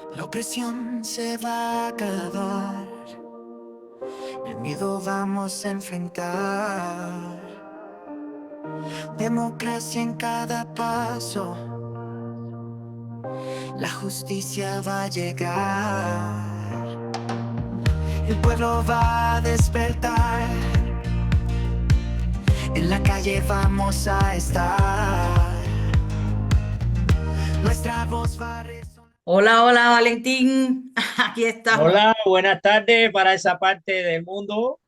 La opresión se va a acabar, el miedo vamos a enfrentar. Democracia en cada paso, la justicia va a llegar. El pueblo va a despertar, en la calle vamos a estar. Nuestra voz va a resonar. Hola, hola Valentín, aquí estamos. Hola, buenas tardes para esa parte del mundo.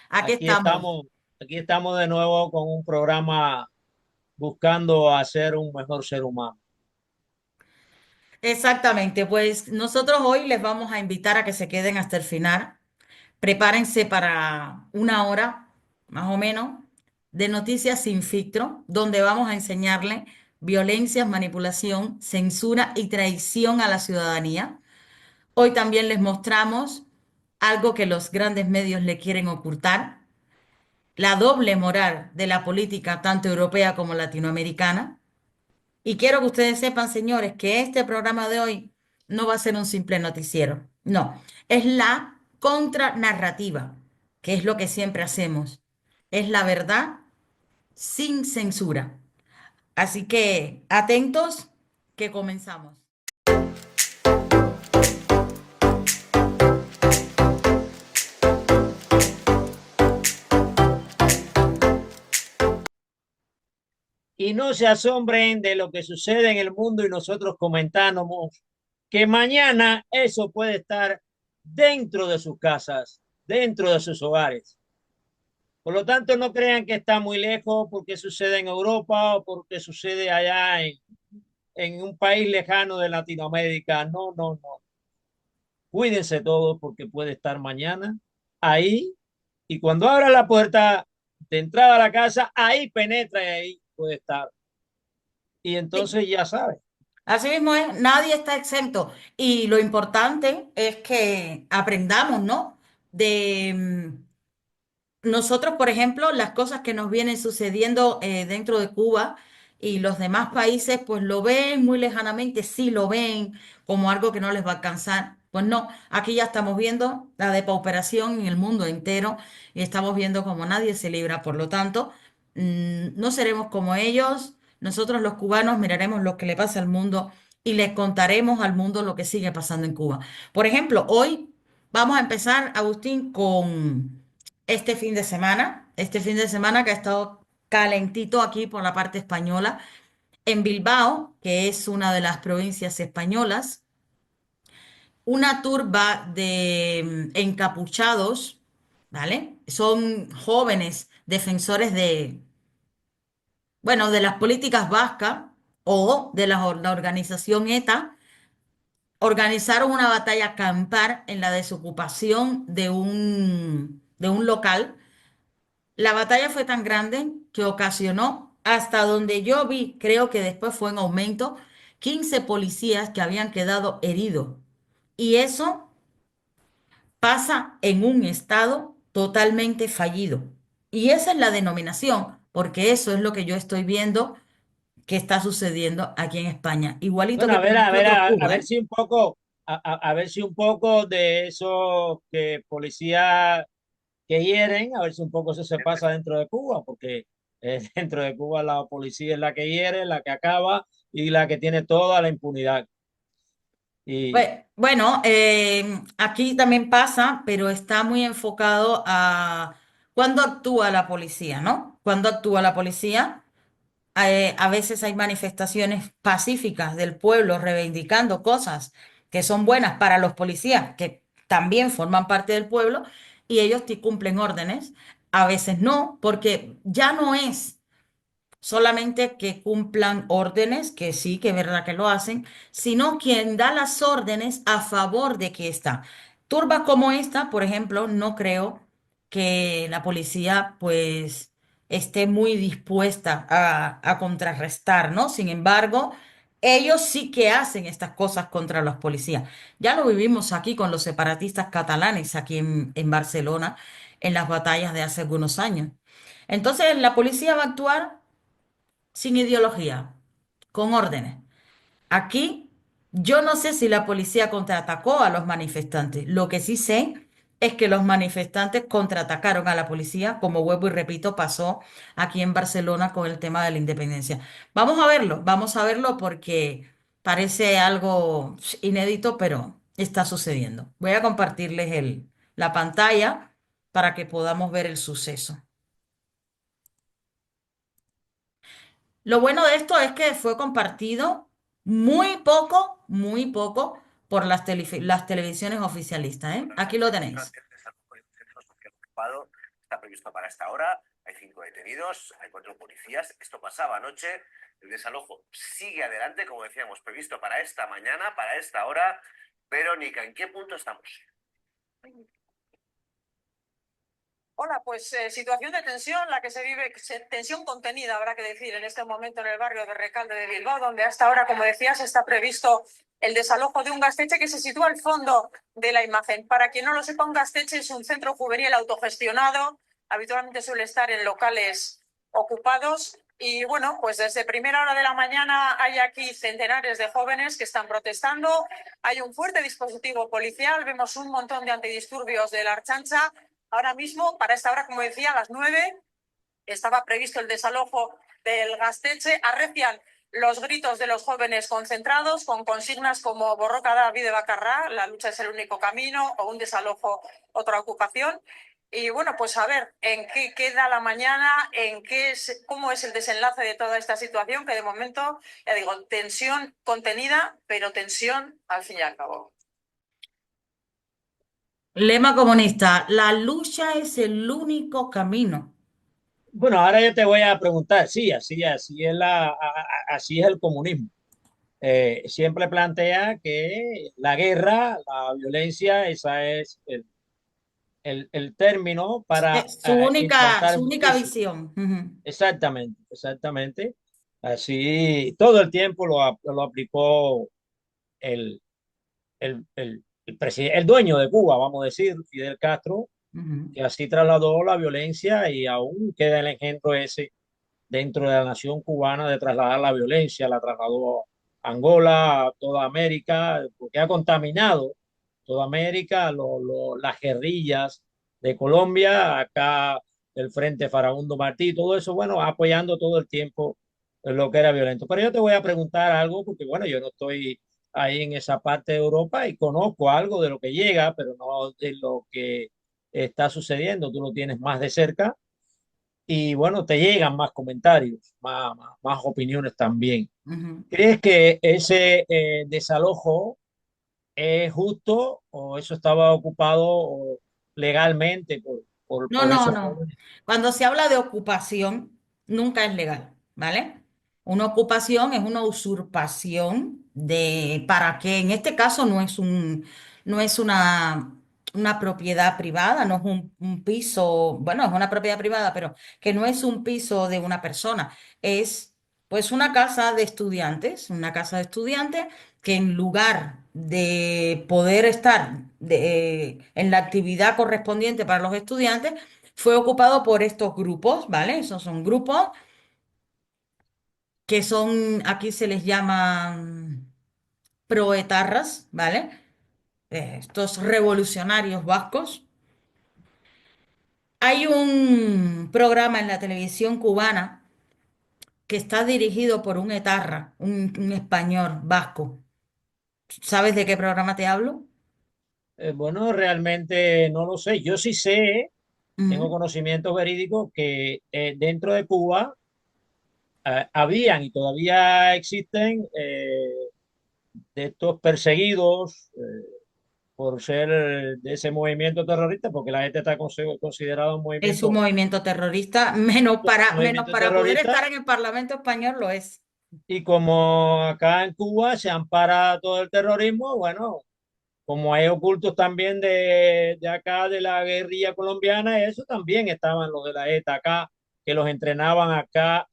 Aquí Aquí estamos. estamos, aquí estamos de nuevo con un programa buscando hacer un mejor ser humano. Exactamente, pues nosotros hoy les vamos a invitar a que se queden hasta el final. Prepárense para una hora, más o menos, de noticias sin filtro, donde vamos a enseñarles violencias, manipulación, censura y traición a la ciudadanía. Hoy también les mostramos algo que los grandes medios le quieren ocultar, la doble moral de la política tanto europea como latinoamericana. Y quiero que ustedes sepan, señores, que este programa de hoy no va a ser un simple noticiero. No, es la contranarrativa, que es lo que siempre hacemos. Es la verdad sin censura. Así que atentos, que comenzamos. Y no se asombren de lo que sucede en el mundo y nosotros comentamos que mañana eso puede estar dentro de sus casas, dentro de sus hogares. Por lo tanto, no crean que está muy lejos porque sucede en Europa o porque sucede allá en un país lejano de Latinoamérica. No, no, no. Cuídense todos porque puede estar mañana ahí y cuando abra la puerta de entrada a la casa, ahí penetra y ahí puede estar. Y Sí, entonces ya saben. así mismo es, nadie está exento. Y lo importante es que aprendamos, ¿no? De nosotros, por ejemplo, las cosas que nos vienen sucediendo dentro de Cuba y los demás países, pues lo ven muy lejanamente, sí lo ven como algo que no les va a alcanzar. Pues no, aquí ya estamos viendo la depauperación en el mundo entero y estamos viendo como nadie se libra. Por lo tanto, no seremos como ellos. Nosotros los cubanos miraremos lo que le pasa al mundo y les contaremos al mundo lo que sigue pasando en Cuba. Por ejemplo, hoy vamos a empezar, Agustín, con este fin de semana que ha estado calentito aquí por la parte española, en Bilbao, que es una de las provincias españolas, una turba de encapuchados, ¿vale? Son jóvenes defensores de, bueno, de las políticas vascas o de la organización ETA, organizaron una batalla campal en la desocupación de un local. La batalla fue tan grande que ocasionó, hasta donde yo vi, creo que después fue en aumento, 15 policías que habían quedado heridos. Y eso pasa en un estado totalmente fallido. Y esa es la denominación, porque eso es lo que yo estoy viendo que está sucediendo aquí en España. Igualito Bueno, que para nosotros a Cuba, ver ¿eh? si un poco, a ver si un poco de eso que policía que hieren, a ver si un poco eso se pasa dentro de Cuba, porque dentro de Cuba la policía es la que hiere, la que acaba y la que tiene toda la impunidad. Y Bueno, aquí también pasa, pero está muy enfocado a cuándo actúa la policía, ¿no? Cuando actúa la policía, a veces hay manifestaciones pacíficas del pueblo reivindicando cosas que son buenas para los policías, que también forman parte del pueblo, y ellos cumplen órdenes. A veces no, porque ya no es solamente que cumplan órdenes, que sí, que es verdad que lo hacen, sino quien da las órdenes a favor de que está. Turbas como esta, por ejemplo, no creo que la policía pues esté muy dispuesta a contrarrestar, ¿no? Sin embargo, ellos sí que hacen estas cosas contra los policías. Ya lo vivimos aquí con los separatistas catalanes, aquí en Barcelona, en las batallas de hace algunos años. Entonces, la policía va a actuar sin ideología, con órdenes. Aquí Yo no sé si la policía contraatacó a los manifestantes. Lo que sí sé es que los manifestantes contraatacaron a la policía, como vuelvo y repito, pasó aquí en Barcelona con el tema de la independencia. Vamos a verlo porque parece algo inédito, pero está sucediendo. Voy a compartirles la pantalla para que podamos ver el suceso. Lo bueno de esto es que fue compartido muy poco por las televisiones oficialistas, ¿eh? Aquí lo tenéis. Está previsto para esta hora. Hay 5 detenidos, hay 4 policías. Esto pasaba anoche. El desalojo sigue adelante, como decíamos, previsto para esta mañana, para esta hora. Verónica, ¿en qué punto estamos? Hola, pues situación de tensión, la que se vive, tensión contenida, habrá que decir, en este momento en el barrio de Recalde de Bilbao, donde hasta ahora, como decías, está previsto el desalojo de un Gaztetxe que se sitúa al fondo de la imagen. Para quien no lo sepa, un Gaztetxe es un centro juvenil autogestionado, habitualmente suele estar en locales ocupados. Y bueno, pues desde primera hora de la mañana hay aquí centenares de jóvenes que están protestando. Hay un fuerte dispositivo policial, vemos un montón de antidisturbios de la Ertzaintza. Ahora mismo, para esta hora, como decía, a las 9, estaba previsto el desalojo del Gaztetxe. Arrecian los gritos de los jóvenes concentrados con consignas como borroka da bide bakarra, la lucha es el único camino, o un desalojo, otra ocupación. Y bueno, pues a ver en qué queda la mañana, cómo es el desenlace de toda esta situación, que de momento, ya digo, tensión contenida, pero tensión al fin y al cabo. Lema comunista, la lucha es el único camino. Bueno, ahora yo te voy a preguntar, sí, así es el comunismo. Siempre plantea que la guerra, la violencia, esa es el término para implantar Su única justicia. visión. Ujú. Exactamente, exactamente. Así todo el tiempo lo aplicó el, el dueño de Cuba, vamos a decir, Fidel Castro, Ujú. que así trasladó la violencia y aún queda el ejemplo ese dentro de la nación cubana de trasladar la violencia, la trasladó a Angola, a toda América, porque ha contaminado toda América, las guerrillas de Colombia, acá el Frente Farabundo Martí, todo eso, bueno, apoyando todo el tiempo lo que era violento. Pero yo te voy a preguntar algo, porque bueno, yo no estoy ahí en esa parte de Europa y conozco algo de lo que llega, pero no de lo que está sucediendo. Tú lo tienes más de cerca y bueno, te llegan más comentarios, más opiniones también. Ujú. ¿Crees que ese desalojo es justo o eso estaba ocupado legalmente No, por no, esos no. jóvenes? Cuando se habla de ocupación, nunca es legal, ¿vale? Una ocupación es una usurpación de, para que en este caso no es una propiedad privada, no es un piso, bueno, es una propiedad privada, pero que no es un piso de una persona, es pues una casa de estudiantes que en lugar de poder estar en la actividad correspondiente para los estudiantes, fue ocupado por estos grupos, ¿vale? Esos son grupos que son, aquí se les llaman proetarras, ¿vale? Estos revolucionarios vascos. Hay un programa en la televisión cubana que está dirigido por un etarra, un español vasco. ¿Sabes de qué programa te hablo? Bueno, realmente no lo sé. Yo sí sé, tengo Ujú. conocimientos verídicos que dentro de Cuba habían y todavía existen de estos perseguidos por ser de ese movimiento terrorista, porque la gente está considerado un Es un movimiento, movimiento terrorista, menos movimiento para poder estar terrorista. en el Parlamento español lo es. Y como acá en Cuba se ampara todo el terrorismo, bueno, como hay ocultos también de acá de la guerrilla colombiana, eso también estaban los de la ETA acá, que los entrenaban acá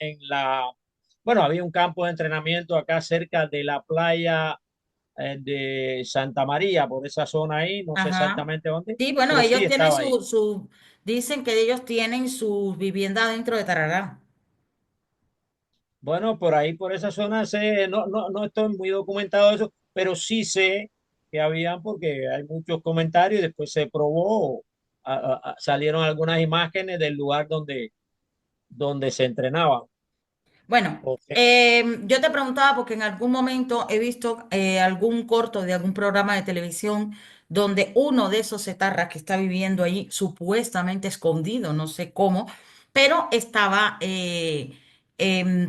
bueno, había un campo de entrenamiento acá cerca de la playa de Santa María, por esa zona ahí, no sé Ajá. exactamente dónde, Sí, bueno, pero sí ellos tienen estaba ahí. dicen que ellos tienen sus viviendas dentro de Tarará. Bueno, por ahí, por esa zona, sé, no estoy muy documentado de eso, pero sí sé que habían, porque hay muchos comentarios y después se probó, salieron algunas imágenes del lugar donde se entrenaban. Bueno, O sea, yo te preguntaba porque en algún momento he visto algún corto de algún programa de televisión donde uno de esos etarras que está viviendo ahí, supuestamente escondido, no sé cómo, pero estaba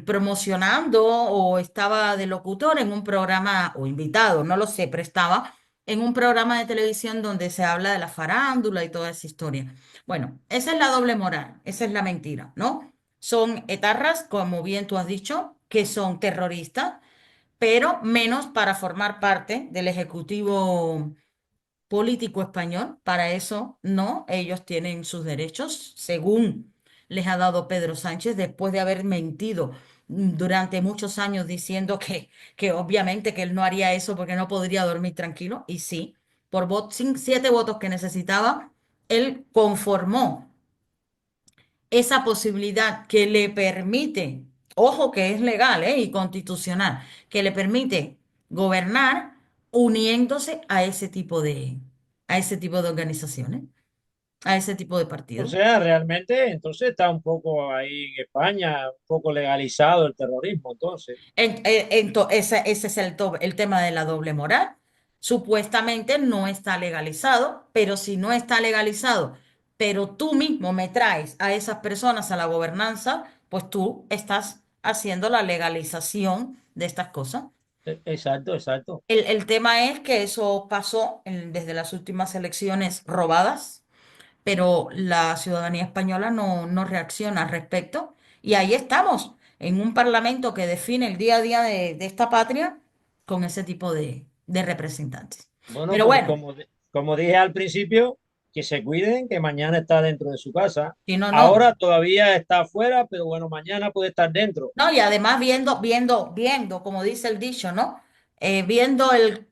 promocionando o estaba de locutor en un programa, o invitado, no lo sé, pero estaba en un programa de televisión donde se habla de la farándula y toda esa historia. Bueno, esa es la doble moral, esa es la mentira, ¿no? Son etarras, como bien tú has dicho, que son terroristas, pero menos para formar parte del Ejecutivo político español. Para eso, no, ellos tienen sus derechos, según les ha dado Pedro Sánchez, después de haber mentido durante muchos años diciendo que obviamente que él no haría eso porque no podría dormir tranquilo. Y sí, por 7 votos que necesitaba, él conformó esa posibilidad que le permite, ojo que es legal, y constitucional, que le permite gobernar uniéndose a ese tipo de organizaciones, a ese tipo de o partidos. sea, realmente entonces está un poco ahí en España, un poco legalizado el terrorismo, entonces. Ese es el tema de la doble moral. Supuestamente no está legalizado, pero si no está legalizado, pero tú mismo me traes a esas personas a la gobernanza, pues tú estás haciendo la legalización de estas cosas. Exacto, exacto. El tema es que eso pasó desde las últimas elecciones robadas, pero la ciudadanía española no reacciona al respecto. Y ahí estamos, en un parlamento que define el día a día de esta patria con ese tipo de representantes. Bueno, Pero pues bueno, como dije al principio, que se cuiden, que mañana está dentro de su casa. si no, no. Ahora todavía está afuera, pero bueno, mañana puede estar dentro. No, y además viendo, como dice el dicho, ¿no? Viendo el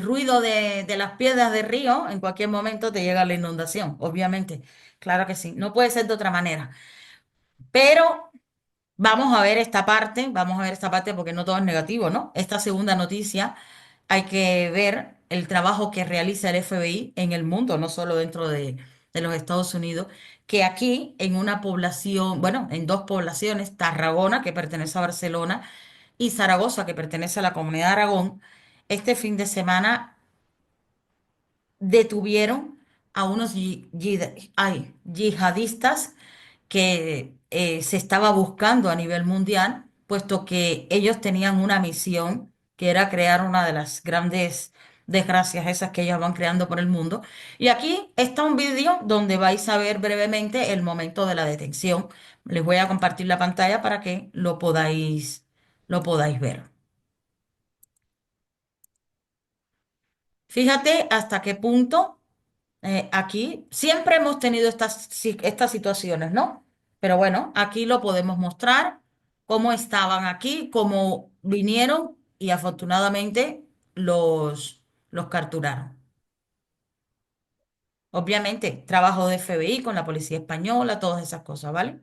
ruido de las piedras del río, en cualquier momento te llega la inundación, obviamente. Claro que sí, no puede ser de otra manera. Pero vamos a ver esta parte porque no todo es negativo, ¿no? Esta segunda noticia hay que ver el trabajo que realiza el FBI en el mundo, no solo dentro de los Estados Unidos, que aquí en una población, bueno, en dos poblaciones, Tarragona, que pertenece a Barcelona, y Zaragoza, que pertenece a la Comunidad de Aragón, este fin de semana detuvieron a unos yihadistas que se estaba buscando a nivel mundial, puesto que ellos tenían una misión que era crear una de las grandes desgracias esas que ellos van creando por el mundo. Y aquí está un vídeo donde vais a ver brevemente el momento de la detención. Les voy a compartir la pantalla para que lo podáis ver. Fíjate hasta qué punto aquí siempre hemos tenido estas situaciones, ¿no? Pero bueno, aquí lo podemos mostrar, cómo estaban aquí, cómo vinieron y afortunadamente los capturaron. Obviamente, trabajo de FBI con la policía española, todas esas cosas, ¿vale?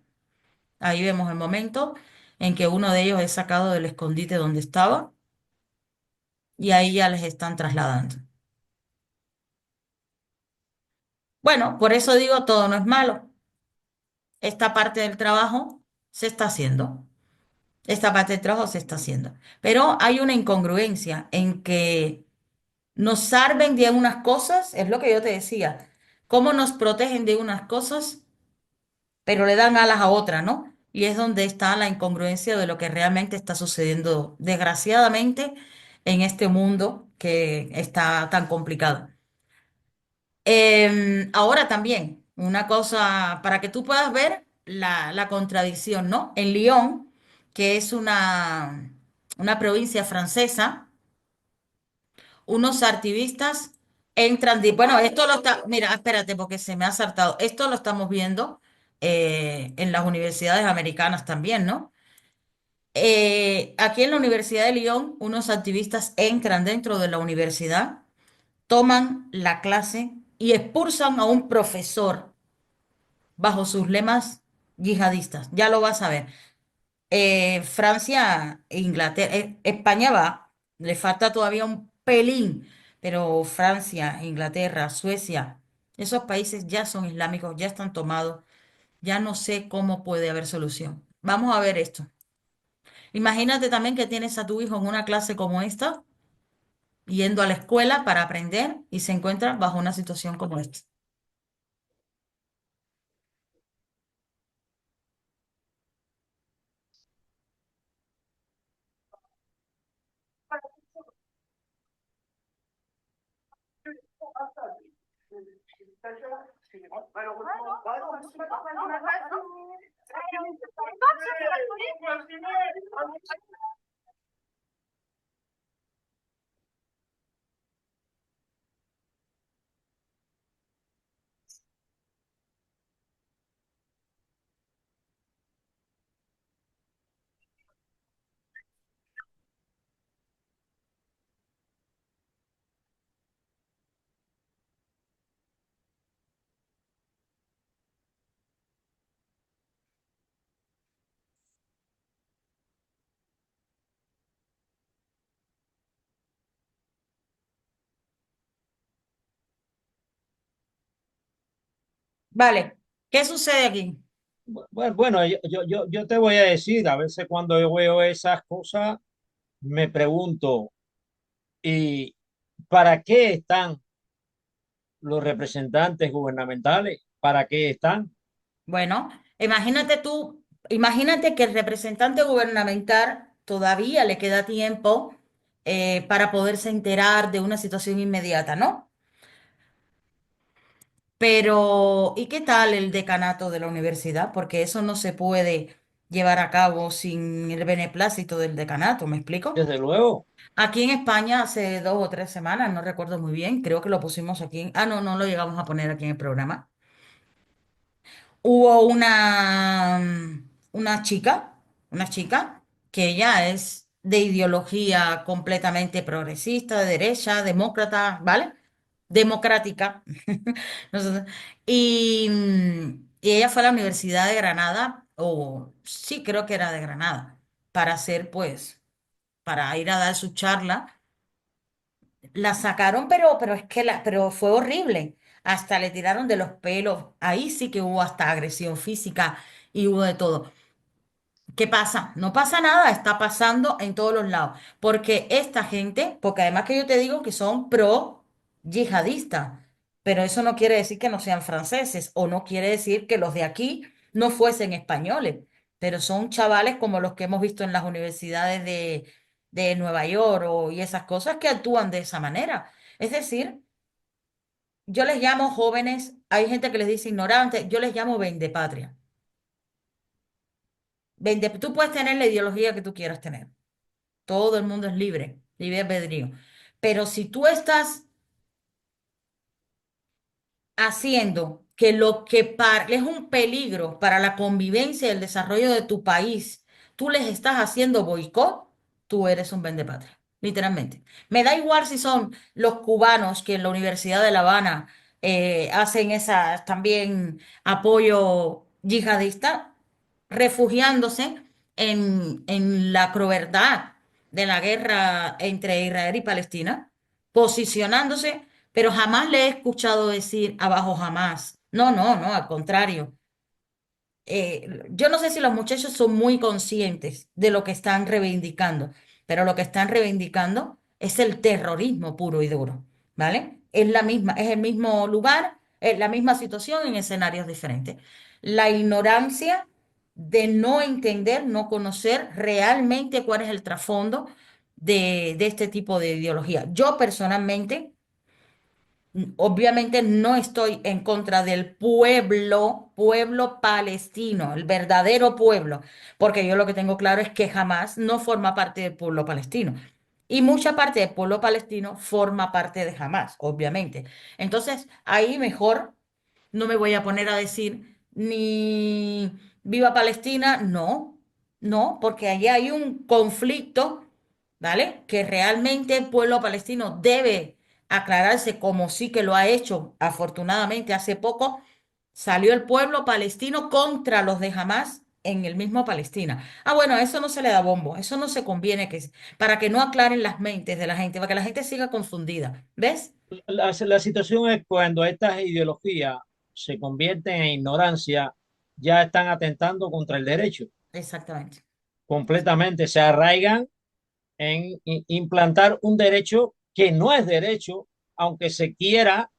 Ahí vemos el momento en que uno de ellos es sacado del escondite donde estaba y ahí ya les están trasladando. Bueno, por eso digo, todo no es malo. Esta parte del trabajo se está haciendo. Esta parte del trabajo se está haciendo. Pero hay una incongruencia en que nos salven de unas cosas, es lo que yo te decía, cómo nos protegen de unas cosas, pero le dan alas a otras, ¿no? Y es donde está la incongruencia de lo que realmente está sucediendo, desgraciadamente, en este mundo que está tan complicado. Ahora también, una cosa para que tú puedas ver la contradicción, ¿no? En Lyon, que es una provincia francesa, unos activistas entran, bueno, esto lo está, mira, espérate porque se me ha saltado, esto lo estamos viendo en las universidades americanas también, ¿no? Aquí en la Universidad de Lyon, unos activistas entran dentro de la universidad, toman la clase y expulsan a un profesor bajo sus lemas yihadistas. Ya lo vas a ver. Francia, e Inglaterra, España va, le falta todavía un pelín, pero Francia, Inglaterra, Suecia, esos países ya son islámicos, ya están tomados, ya no sé cómo puede haber solución. Vamos a ver esto. Imagínate también que tienes a tu hijo en una clase como esta, yendo a la escuela para aprender y se encuentra bajo una situación como esta. Vale, ¿qué sucede aquí? Bueno, yo te voy a decir, a veces cuando yo veo esas cosas, me pregunto, ¿y para qué están los representantes gubernamentales? ¿Para qué están? Bueno, imagínate tú, imagínate que el representante gubernamental todavía le queda tiempo para poderse enterar de una situación inmediata, ¿no? Pero, ¿y qué tal el decanato de la universidad? Porque eso no se puede llevar a cabo sin el beneplácito del decanato, ¿me explico? Desde luego, Aquí en España hace 2 o 3 semanas, no recuerdo muy bien, creo que lo pusimos aquí. Ah, no, no lo llegamos a poner aquí en el programa. Hubo una chica que ella es de ideología completamente progresista, de derecha, demócrata, ¿vale? Democrática. Nosotros- y ella fue a la Universidad de Granada, o sí, creo que era de Granada, para hacer, pues, para ir a dar su charla. La sacaron, pero es que pero fue horrible. Hasta le tiraron de los pelos. Ahí sí que hubo hasta agresión física y hubo de todo. ¿Qué pasa? No pasa nada, está pasando en todos los lados. Porque esta gente, porque además que yo te digo que son pro yihadistas, pero eso no quiere decir que no sean franceses o no quiere decir que los de aquí no fuesen españoles, pero son chavales como los que hemos visto en las universidades de Nueva York y esas cosas que actúan de esa manera. Es decir, yo les llamo jóvenes, hay gente que les dice ignorantes, yo les llamo patria. Tú puedes tener la ideología que tú quieras tener. Todo el mundo es libre, libre albedrío. Pero si tú estás haciendo que lo que es un peligro para la convivencia y el desarrollo de tu país, tú les estás haciendo boicot, tú eres un patria, literalmente. Me da igual si son los cubanos que en la Universidad de La Habana hacen esa también apoyo yihadista, refugiándose en la crueldad de la guerra entre Israel y Palestina, posicionándose, pero jamás le he escuchado decir abajo jamás. No, no, no, al contrario. Yo no sé si los muchachos son muy conscientes de lo que están reivindicando, pero lo que están reivindicando es el terrorismo puro y duro, ¿vale? Es la misma, es el mismo lugar, es la misma situación en escenarios diferentes. La ignorancia de no entender, no conocer realmente cuál es el trasfondo de este tipo de ideología. Yo personalmente obviamente no estoy en contra del pueblo palestino, el verdadero pueblo, porque yo lo que tengo claro es que jamás no forma parte del pueblo palestino. Y mucha parte del pueblo palestino forma parte de Hamás, obviamente. Entonces, ahí mejor no me voy a poner a decir ni viva Palestina, no, no, porque allí hay un conflicto, ¿vale? Que realmente el pueblo palestino debe aclararse como sí que lo ha hecho. Afortunadamente, hace poco salió el pueblo palestino contra los de Hamás en el mismo Palestina. Ah, bueno, eso no se le da bombo, eso no se conviene para que no aclaren las mentes de la gente, para que la gente siga confundida. ¿Ves? La situación es cuando estas ideologías se convierten en ignorancia, ya están atentando contra el derecho Exactamente. completamente, se arraigan en implantar un derecho que no es derecho, aunque se quiera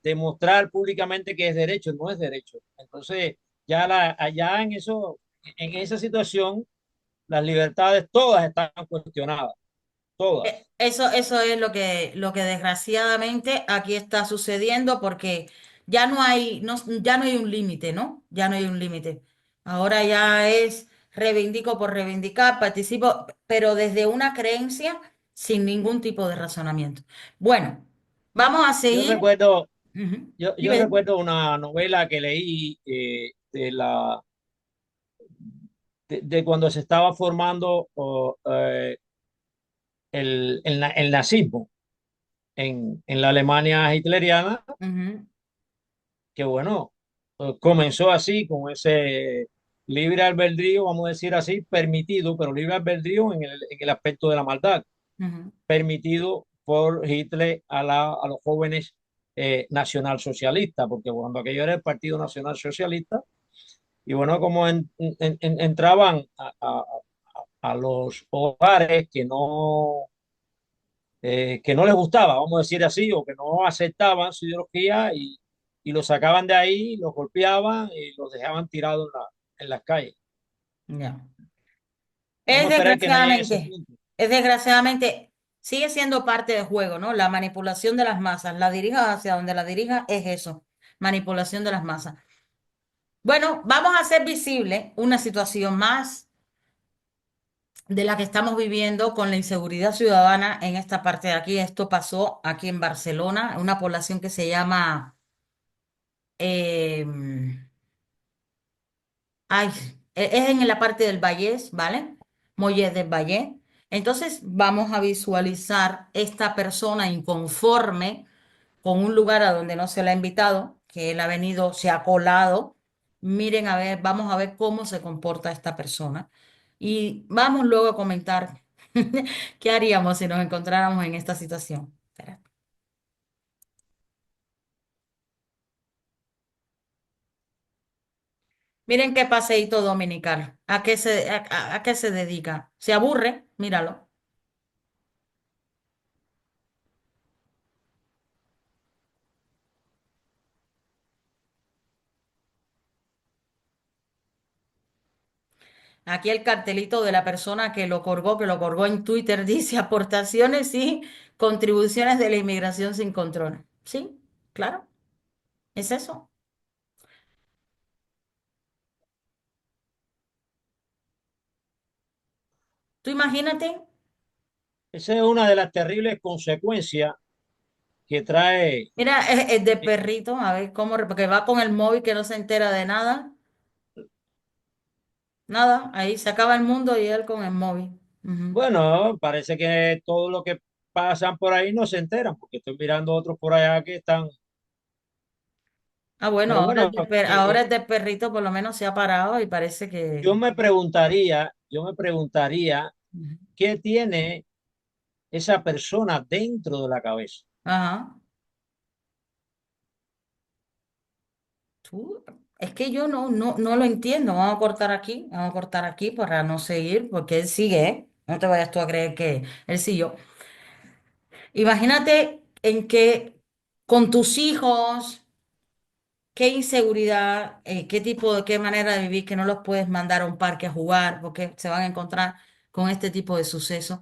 demostrar públicamente que es derecho, no es derecho. Entonces, allá en eso, en esa situación, las libertades todas están cuestionadas, todas. Eso es lo que desgraciadamente aquí está sucediendo porque ya no hay, ya no hay un límite, ¿no? Ya no hay un límite. Ahora ya es reivindico por reivindicar, participo, pero desde una creencia sin ningún tipo de razonamiento. Bueno, vamos a Yo seguir. recuerdo, Ujú. yo Dime, dime. recuerdo una novela que leí de cuando se estaba formando el nazismo en la Alemania hitleriana, Ujú, que bueno, comenzó así, con ese libre albedrío, vamos a decir así, permitido, pero libre albedrío en el aspecto de la maldad, ujú, permitido por Hitler a los jóvenes nacionalsocialistas, porque cuando aquello era el Partido Nacional Socialista, y bueno, como entraban a los hogares que no les gustaba, vamos a decir así, o que no aceptaban su ideología y los sacaban de ahí, los golpeaban y los dejaban tirados en las calles. ya. Es Vamos a esperar que no llegue a ese desgraciadamente, punto. es desgraciadamente, sigue siendo parte del juego, ¿no? La manipulación de las masas, la dirija hacia donde la dirija, es eso, manipulación de las masas. Bueno, vamos a hacer visible una situación más de la que estamos viviendo con la inseguridad ciudadana en esta parte de aquí. Esto pasó aquí en Barcelona, una población que se llama, em, ay, es en la parte del Vallés, ¿vale? Mollet del Vallés. Entonces vamos a visualizar esta persona inconforme con un lugar a donde no se le ha invitado, que él ha venido, se ha colado. Miren, a ver, vamos a ver cómo se comporta esta persona. Y vamos luego a comentar qué haríamos si nos encontráramos en esta situación. Espera. Miren qué paseíto dominical. ¿A qué a qué se dedica? ¿Se aburre? Míralo. Aquí el cartelito de la persona que lo colgó en Twitter, dice aportaciones y contribuciones de la inmigración sin control. Sí, claro, es eso. Tú imagínate, Esa es una de las terribles consecuencias que trae. mira, es de eh, perrito, a ver cómo, porque va con el móvil que no se entera de nada, nada, ahí se acaba el mundo y él con el móvil. Ujú. Bueno, parece que todo lo que pasan por ahí no se enteran, porque estoy mirando otros por allá que están. Ah, bueno, Pero bueno, ahora es de perrito, por lo menos se ha parado y parece que... yo me preguntaría qué tiene esa persona dentro de la cabeza. Ajá. Tú, es que yo no lo entiendo. Vamos a cortar aquí para no seguir, porque él sigue, ¿eh? No te vayas tú a creer que él siguió. Imagínate en qué, con tus hijos, qué inseguridad, qué tipo de, qué manera de vivir, que no los puedes mandar a un parque a jugar, porque se van a encontrar con este tipo de sucesos.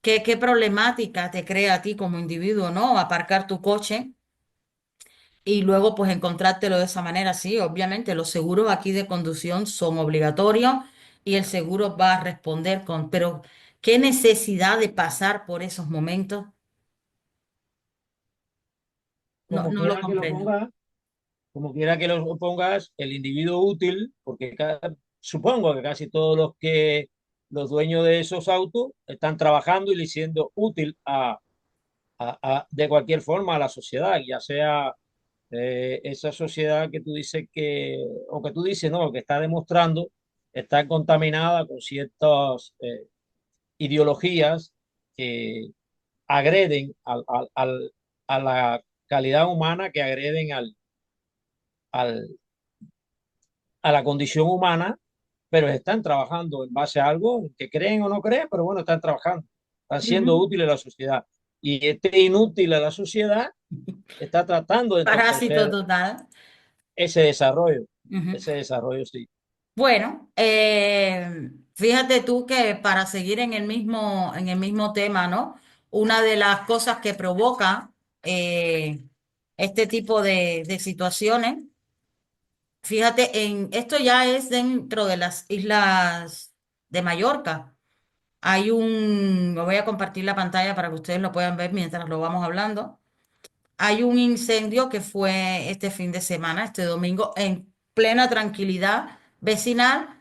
Qué problemática te crea a ti como individuo, ¿no? Aparcar tu coche y luego pues encontrártelo de esa manera, sí, obviamente los seguros aquí de conducción son obligatorios y el seguro va a responder con, pero qué necesidad de pasar por esos momentos, Como no lo quiera que lo comprendo. pongas, como quiera que lo pongas, el individuo útil, porque supongo que casi todos los dueños de esos autos están trabajando y le siendo útil de cualquier forma a la sociedad, ya sea esa sociedad que tú dices que, o que tú dices, no, que está demostrando está contaminada con ciertas ideologías que agreden a la calidad humana, que agreden al, a la condición humana, pero están trabajando en base a algo que creen o no creen, pero bueno, están trabajando, están siendo Ujú. útiles a la sociedad. Y este inútil a la sociedad está tratando de Parásito entorpecer total. ese desarrollo, Ujú. sí. Bueno, fíjate tú que para seguir en el mismo tema, ¿no? Una de las cosas que provoca este tipo de situaciones, fíjate, esto ya es dentro de las islas de Mallorca. Lo voy a compartir la pantalla para que ustedes lo puedan ver mientras lo vamos hablando. Hay un incendio que fue este fin de semana, este domingo, en plena tranquilidad vecinal,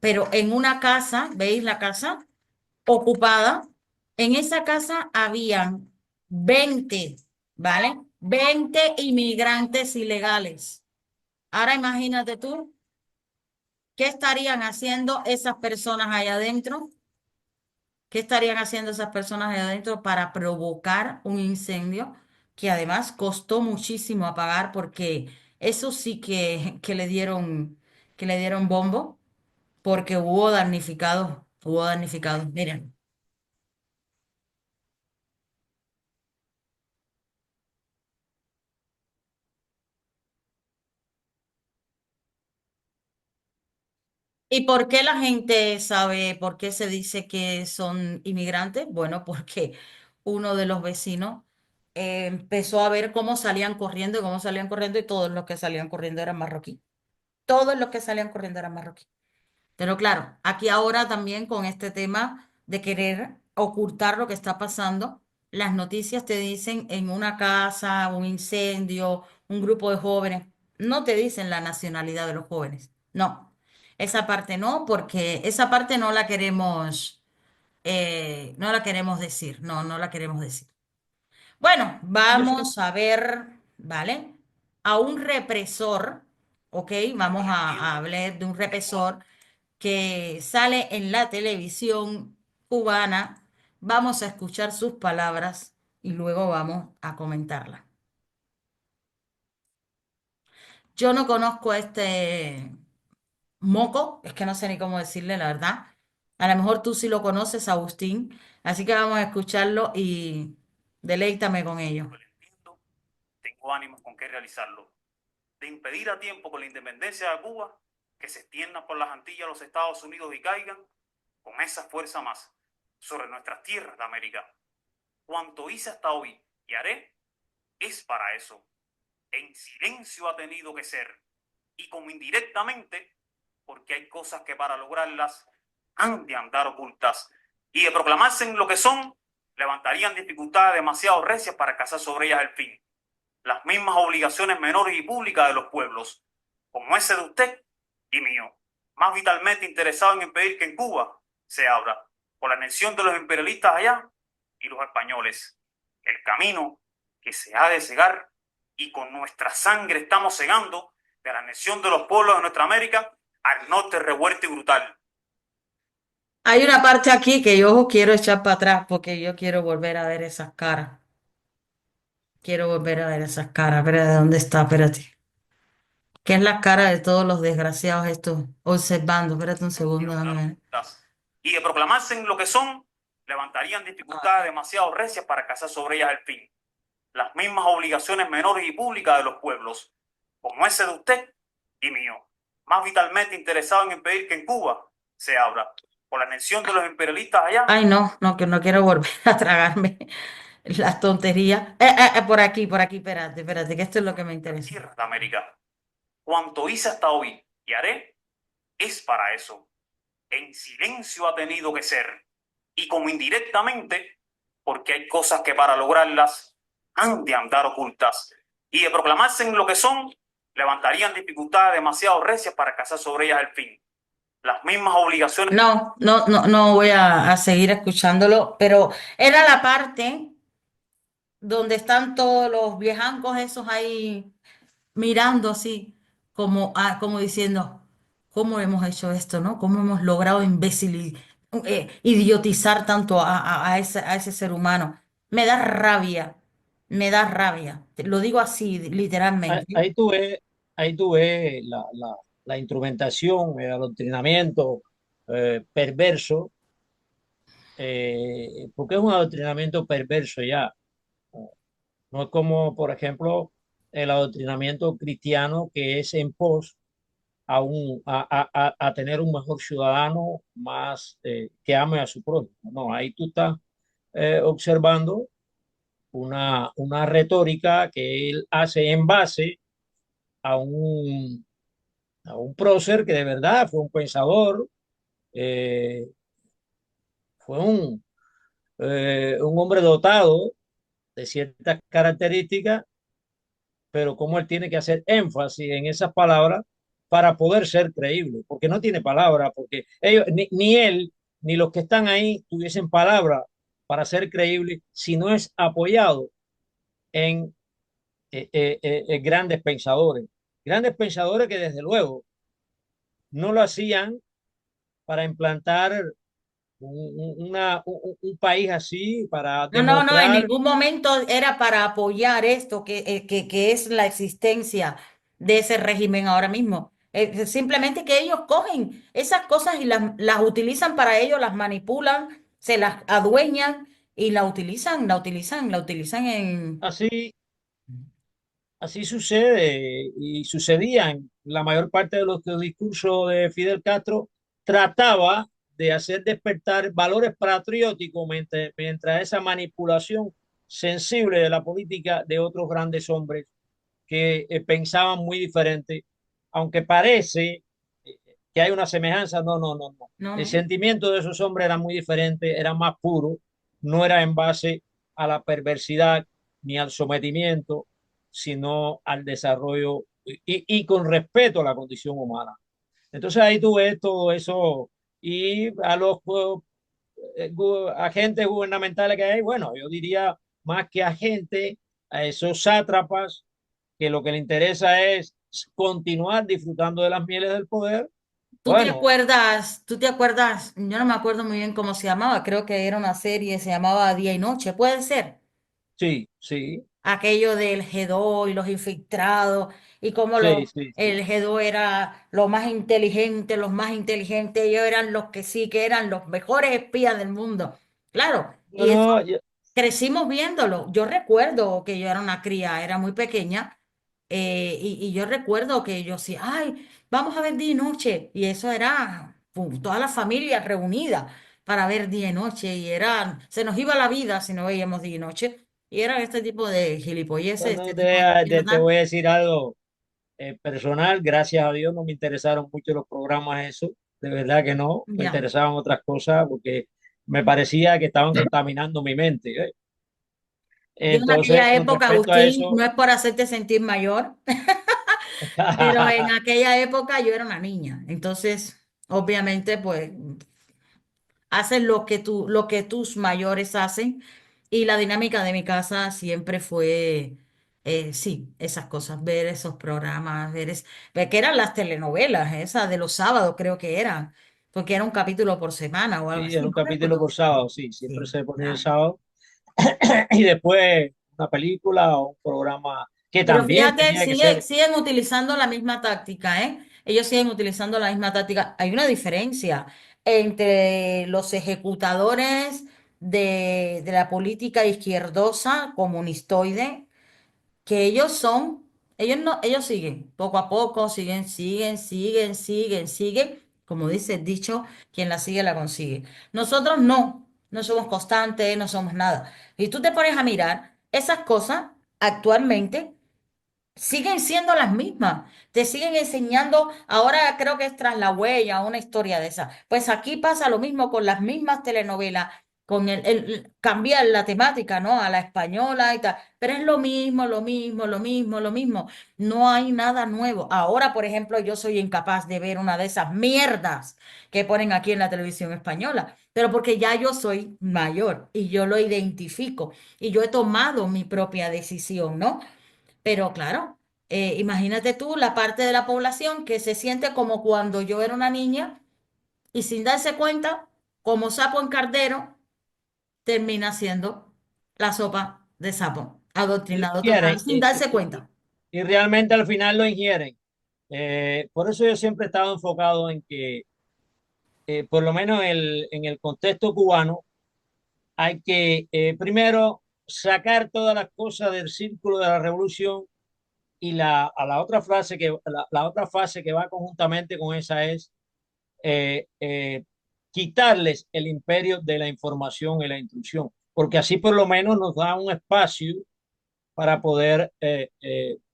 pero en una casa, ¿veis la casa? Ocupada. En esa casa habían 20, ¿vale? 20 inmigrantes ilegales. Ahora imagínate tú, ¿qué estarían haciendo esas personas allá adentro? ¿Qué estarían haciendo esas personas allá adentro para provocar un incendio que además costó muchísimo apagar porque eso sí que le dieron bombo porque hubo damnificados, hubo damnificados. Miren. ¿Y por qué la gente sabe por qué se dice que son inmigrantes? Bueno, porque uno de los vecinos empezó a ver cómo salían corriendo y todos los que salían corriendo eran marroquíes. Todos los que salían corriendo eran marroquíes. Pero claro, aquí ahora también con este tema de querer ocultar lo que está pasando, las noticias te dicen en una casa, un incendio, un grupo de jóvenes, no te dicen la nacionalidad de los jóvenes. No, esa parte no, porque esa parte no la queremos decir, no la queremos decir. Bueno, Yo soy vamos a ver, ¿vale? A un represor, ¿ok? Vamos a hablar de un represor que sale en la televisión cubana. Vamos a escuchar sus palabras y luego vamos a comentarlas. Yo no conozco a este moco, es que no sé ni cómo decirle la verdad. A lo mejor tú sí lo conoces, Agustín, así que vamos a escucharlo y deleítame con ello. Lo entiendo, tengo ánimos con qué realizarlo. De impedir a tiempo con la independencia de Cuba que se extiendan por las Antillas a los Estados Unidos y caigan con esa fuerza más sobre nuestras tierras de América. Cuanto hice hasta hoy y haré es para eso. En silencio ha tenido que ser y como indirectamente porque hay cosas que para lograrlas han de andar ocultas y de proclamarse en lo que son levantarían dificultades demasiado recias para cazar sobre ellas el fin. Las mismas obligaciones menores y públicas de los pueblos, como ese de usted y mío, más vitalmente interesado en impedir que en Cuba se abra, por la anexión de los imperialistas allá y los españoles, el camino que se ha de cegar y con nuestra sangre estamos cegando de la anexión de los pueblos de nuestra América al norte revuelto y brutal. Hay una parte aquí que yo quiero echar para atrás porque yo quiero volver a ver esas caras. Quiero volver a ver esas caras. Espera, ¿de dónde está? Espérate. ¿Qué es la cara de todos los desgraciados estos observando? Espérate un segundo, déjame ver. Y de proclamarse en lo que son, levantarían dificultades demasiado recias para cazar sobre ellas el fin. Las mismas obligaciones menores y públicas de los pueblos, como ese de usted y mío, más vitalmente interesado en impedir que en Cuba se abra, por la anexión de los imperialistas allá. Ay, no, que no quiero volver a tragarme las tonterías. Por aquí, espérate, que esto es lo que me interesa. Tierras de América. Cuanto hice hasta hoy y haré es para eso. En silencio ha tenido que ser y como indirectamente porque hay cosas que para lograrlas han de andar ocultas y de proclamarse en lo que son levantarían dificultades demasiado recias para cazar sobre ellas el fin. Las mismas obligaciones. No voy a seguir escuchándolo, pero era la parte donde están todos los viejancos esos ahí mirando así, como diciendo, ¿Cómo hemos hecho esto, no? ¿Cómo hemos logrado idiotizar tanto a ese ser humano? Me da rabia, me da rabia. Te lo digo así, literalmente. Ahí tú ves la instrumentación, el adoctrinamiento perverso, porque es un adoctrinamiento perverso ya. No es como, por ejemplo, el adoctrinamiento cristiano que es en pos a tener un mejor ciudadano más que ame a su prójimo. No, ahí tú estás observando una retórica que él hace en base a a un prócer que de verdad fue un pensador, eh, fue un hombre dotado de ciertas características, pero cómo él tiene que hacer énfasis en esas palabras para poder ser creíble, porque no tiene palabra, porque ellos, ni él, ni los que están ahí tuviesen palabra para ser creíble si no es apoyado en grandes pensadores que desde luego no lo hacían para implantar un país así, para No, no, no, en demostrar, ningún momento era para apoyar esto que es la existencia de ese régimen ahora mismo. Simplemente que ellos cogen esas cosas y las utilizan para ellos, las manipulan, se las adueñan y la utilizan en... así, así sucede y sucedía en la mayor parte de los discursos de Fidel Castro, trataba de hacer despertar valores patrióticos mientras esa manipulación sensible de la política de otros grandes hombres que pensaban muy diferente, aunque parece que hay una semejanza, no, no, no, no. No, El no, sentimiento de esos hombres era muy diferente, era más puro, no era en base a la perversidad ni al sometimiento, sino al desarrollo y con respeto a la condición humana. Entonces ahí tú ves todo eso y a los agentes gubernamentales que hay, bueno, yo diría más que agentes, a esos sátrapas que lo que le interesa es continuar disfrutando de las mieles del poder. Bueno, tú te acuerdas, yo no me acuerdo muy bien cómo se llamaba, creo que era una serie, se llamaba Día y Noche, ¿puede ser? sí, sí, Aquello del G2 y los infiltrados y cómo sí, sí, sí. el G2 era lo más inteligente, los más inteligentes, ellos eran los que sí, que eran los mejores espías del mundo. Claro, y eso Bueno, crecimos viéndolo. Yo recuerdo que yo era una cría, era muy pequeña, y yo recuerdo que yo sí, ay, vamos a ver día y noche, y eso era pum, toda la familia reunida para ver día y noche, y se nos iba la vida si no veíamos día y noche. Y era este tipo de gilipolleces, este bueno, tipo de te mierda. voy a decir algo personal. Gracias a Dios no me interesaron mucho los programas eso. De verdad que no. Me Ya. interesaban otras cosas porque me parecía que estaban contaminando mi mente. Yo en Entonces, aquella con época, respecto a Agustín, eso, no es por hacerte sentir mayor, pero en aquella época yo era una niña. Entonces, obviamente, pues, haces lo que tus mayores hacen. Y la dinámica de mi casa siempre fue, sí, esas cosas, ver esos programas, ver que eran las telenovelas, esas de los sábados creo que eran, porque era un capítulo por semana o algo sí, así, era un no capítulo recuerdo. por sábado, sí, siempre Sí, se ponía el claro. sábado. Y después una película o un programa que Pero también fíjate, tenía que ser, siguen utilizando la misma táctica, ¿eh? Ellos siguen utilizando la misma táctica. Hay una diferencia entre los ejecutadores de la política izquierdosa, comunistoide, que ellos no, ellos siguen, poco a poco, siguen. Como dice el dicho, quien la sigue la consigue. Nosotros no, no somos constantes, no somos nada. Y tú te pones a mirar esas cosas actualmente siguen siendo las mismas, te siguen enseñando, ahora creo que es Tras la Huella, una historia de esa. Pues aquí pasa lo mismo con las mismas telenovelas, con cambiar la temática, ¿no? A la española y tal, pero es lo mismo, lo mismo. No hay nada nuevo. Ahora, por ejemplo, yo soy incapaz de ver una de esas mierdas que ponen aquí en la televisión española, pero porque ya yo soy mayor y yo lo identifico y yo he tomado mi propia decisión, ¿no? Pero claro, Imagínate tú la parte de la población que se siente como cuando yo era una niña y sin darse cuenta, como sapo en cardero, termina siendo la sopa de sapo, Y lo adoctrinado total, ingieren, sin darse cuenta. y realmente al final lo ingieren. Por eso yo siempre he estado enfocado en que, por lo menos en el contexto cubano, hay que primero sacar todas las cosas del círculo de la revolución y a la otra frase la otra fase que va conjuntamente con esa es eh, eh, quitarles el imperio de la información y la instrucción, porque así por lo menos nos da un espacio para poder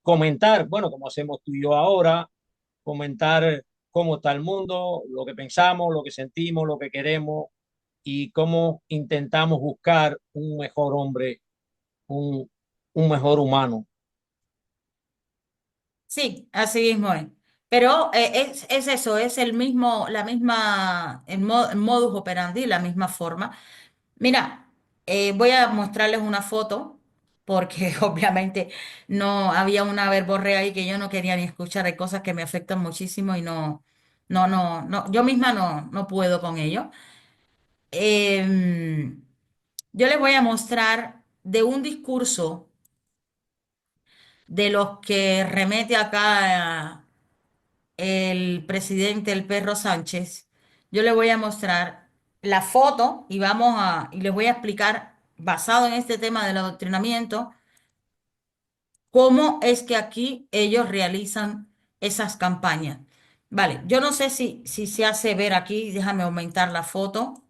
comentar, bueno, como hacemos tú y yo ahora, comentar cómo está el mundo, lo que pensamos, lo que sentimos, lo que queremos y cómo intentamos buscar un mejor hombre, un, un mejor humano. Sí, así mismo es. Pero es eso, es el mismo, la misma, el modus operandi, la misma forma. Mira, voy a mostrarles una foto, porque obviamente no había una verborrea ahí que yo no quería ni escuchar. Hay cosas que me afectan muchísimo y no, yo misma no puedo con ello. Yo les voy a mostrar de un discurso de los que remete acá el presidente, el perro Sánchez. Yo les voy a mostrar la foto y les voy a explicar, basado en este tema del adoctrinamiento, cómo es que aquí ellos realizan esas campañas. Vale, yo no sé si se hace ver aquí, déjame aumentar la foto,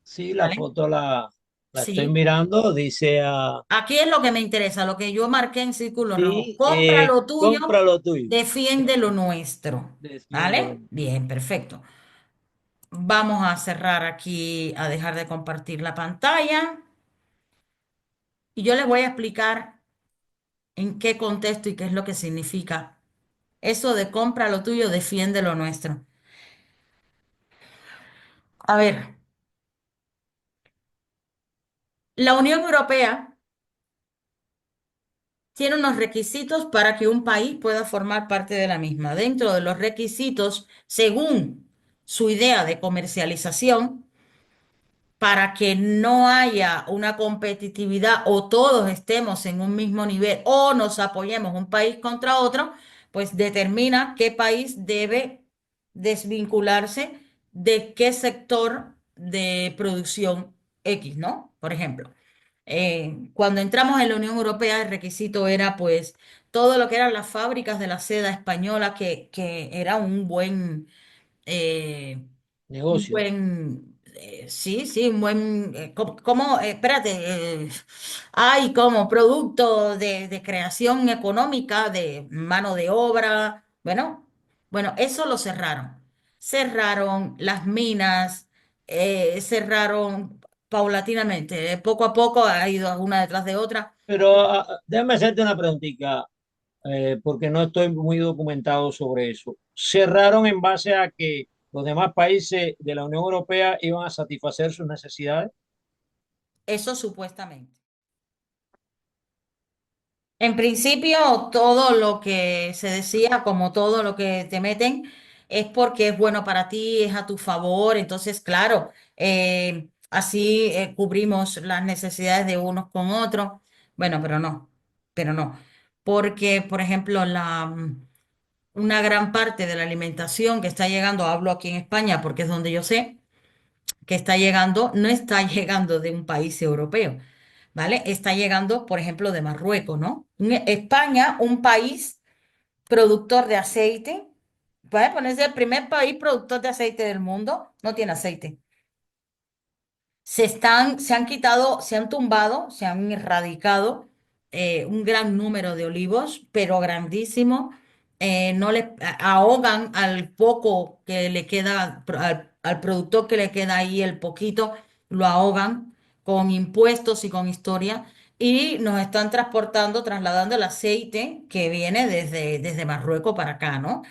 Sí, la ¿vale? foto la estoy Sí. mirando, dice Aquí es lo que me interesa, lo que yo marqué en círculo rojo. sí, Compra lo compra tuyo, lo tuyo, defiende lo nuestro. defiéndelo. ¿Vale? Bien, perfecto. Vamos a cerrar aquí, a dejar de compartir la pantalla y yo les voy a explicar en qué contexto y qué es lo que significa eso de compra lo tuyo, defiende lo nuestro. A ver, la Unión Europea tiene unos requisitos para que un país pueda formar parte de la misma. Dentro de los requisitos, según su idea de comercialización, para que no haya una competitividad o todos estemos en un mismo nivel o nos apoyemos un país contra otro, pues determina qué país debe desvincularse de qué sector de producción X, ¿no? Por ejemplo, cuando entramos en la Unión Europea, el requisito era pues todo lo que eran las fábricas de la seda española, que era eh, un Negocio. buen, sí, sí, un buen, espérate, hay como producto de creación económica, de mano de obra, bueno, eso lo cerraron. Cerraron las minas, cerraron paulatinamente, poco a poco ha ido una detrás de otra. Pero déjame hacerte una preguntita, porque no estoy muy documentado sobre eso. ¿Cerraron en base a que los demás países de la Unión Europea iban a satisfacer sus necesidades? Eso supuestamente. En principio, todo lo que se decía, como todo lo que te meten, es porque es bueno para ti, es a tu favor. Entonces, claro, así cubrimos las necesidades de unos con otros. Bueno, pero no. Porque, por ejemplo, una gran parte de la alimentación que está llegando, hablo aquí en España porque es donde yo sé, que está llegando, no está llegando de un país europeo, ¿vale? Está llegando, por ejemplo, de Marruecos, ¿no? España, un país productor de aceite, puede ponerse el primer país productor de aceite del mundo, no tiene aceite. Se han quitado, se han tumbado, se han erradicado un gran número de olivos, pero grandísimo. No le ahogan al poco que le queda, al productor que le queda ahí el poquito, lo ahogan con impuestos y con historia. Y nos están transportando, trasladando el aceite que viene desde Marruecos para acá, ¿no?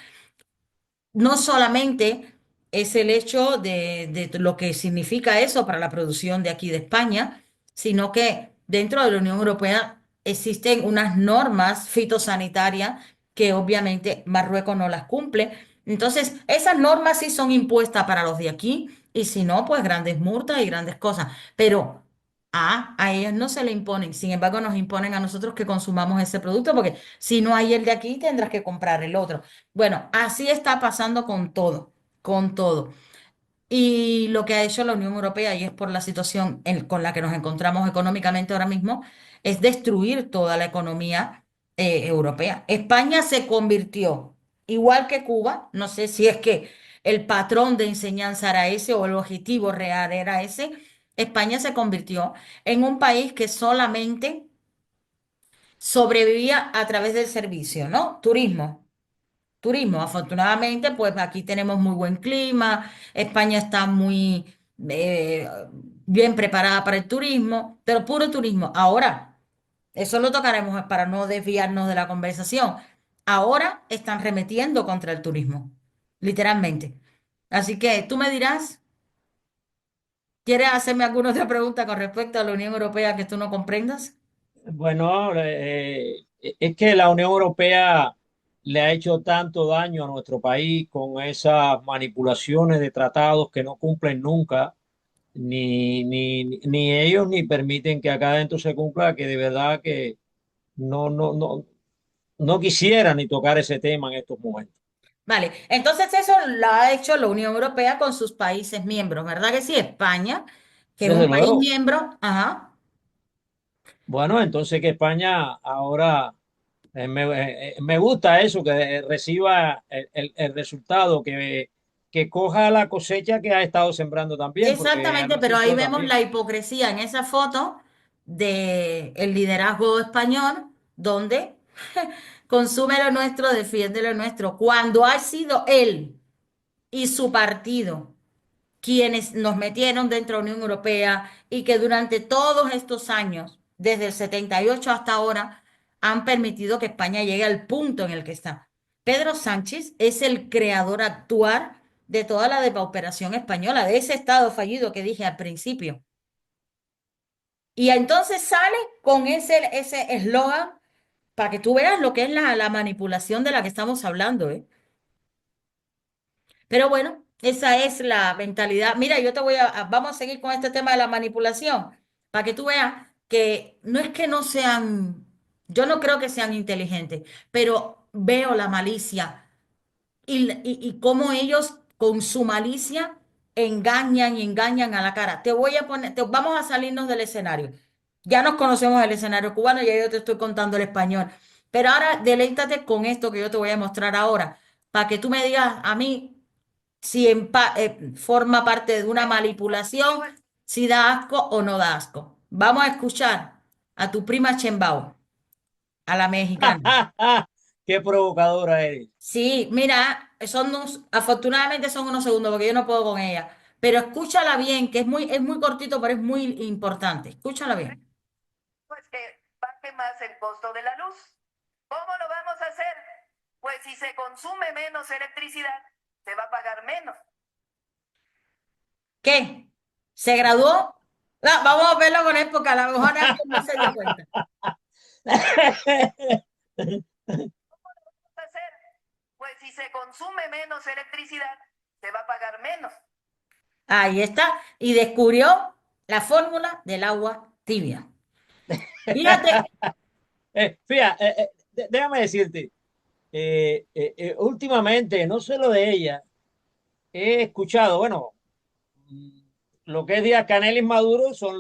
No solamente es el hecho de lo que significa eso para la producción de aquí de España, sino que dentro de la Unión Europea existen unas normas fitosanitarias que obviamente Marruecos no las cumple. Entonces, esas normas sí son impuestas para los de aquí y si no, pues grandes multas y grandes cosas. Pero a ellos no se le imponen. Sin embargo, nos imponen a nosotros que consumamos ese producto porque si no hay el de aquí, tendrás que comprar el otro. Bueno, así está pasando con todo, con todo. Y lo que ha hecho la Unión Europea, y es por la situación con la que nos encontramos económicamente ahora mismo, es destruir toda la economía europea. España se convirtió, igual que Cuba, no sé si es que el patrón de enseñanza era ese o el objetivo real era ese, España se convirtió en un país que solamente sobrevivía a través del servicio, ¿no? Turismo. Turismo, afortunadamente, pues aquí tenemos muy buen clima, España está muy bien preparada para el turismo, pero puro turismo. Ahora, eso lo tocaremos para no desviarnos de la conversación. Ahora están remetiendo contra el turismo, literalmente. Así que tú me dirás, ¿quieres hacerme alguna otra pregunta con respecto a la Unión Europea que tú no comprendas? Bueno, es que la Unión Europea le ha hecho tanto daño a nuestro país con esas manipulaciones de tratados que no cumplen nunca, ni ellos ni permiten que acá adentro se cumpla, que de verdad que no quisiera ni tocar ese tema en estos momentos. Vale, entonces eso lo ha hecho la Unión Europea con sus países miembros, ¿verdad que sí? España, que es Desde un país luego. miembro, ajá, Bueno, entonces que España ahora me gusta eso, que reciba el resultado, que coja la cosecha que ha estado sembrando también, porque exactamente, lo ha pero ahí hecho vemos también. la hipocresía en esa foto de el liderazgo español, donde consume lo nuestro, defiende lo nuestro, cuando ha sido él y su partido quienes nos metieron dentro de la Unión Europea y que durante todos estos años, desde el 78 hasta ahora, han permitido que España llegue al punto en el que está. Pedro Sánchez es el creador actual de toda la depauperación española, de ese estado fallido que dije al principio. Y entonces sale con ese eslogan para que tú veas lo que es la manipulación de la que estamos hablando, ¿eh? Pero bueno, esa es la mentalidad. Mira, yo te voy vamos a seguir con este tema de la manipulación, para que tú veas que no es que no sean, yo no creo que sean inteligentes, pero veo la malicia y cómo ellos con su malicia engañan y engañan a la cara. Te voy a poner, vamos a salirnos del escenario. Ya nos conocemos el escenario cubano, ya yo te estoy contando el español. Pero ahora deleítate con esto que yo te voy a mostrar ahora, para que tú me digas a mí si forma parte de una manipulación, si da asco o no da asco. Vamos a escuchar a tu prima Chembao, a la mexicana. Qué provocadora eres. Sí, mira, afortunadamente son unos segundos porque yo no puedo con ella. Pero escúchala bien, que es muy cortito, pero es muy importante. Escúchala bien. Pues que baje más el costo de la luz. ¿Cómo lo vamos a hacer? Pues si se consume menos electricidad, se va a pagar menos. ¿Qué? ¿Se graduó? No, vamos a verlo con él porque a lo mejor alguien no se dio cuenta. ¿Qué hacer? Pues si se consume menos electricidad, se va a pagar menos. Ahí está. Y descubrió la fórmula del agua tibia. Fíjate. Fíjate, déjame decirte, últimamente, no solo de ella, he escuchado, bueno, mm, lo que es Díaz Canel y Maduro son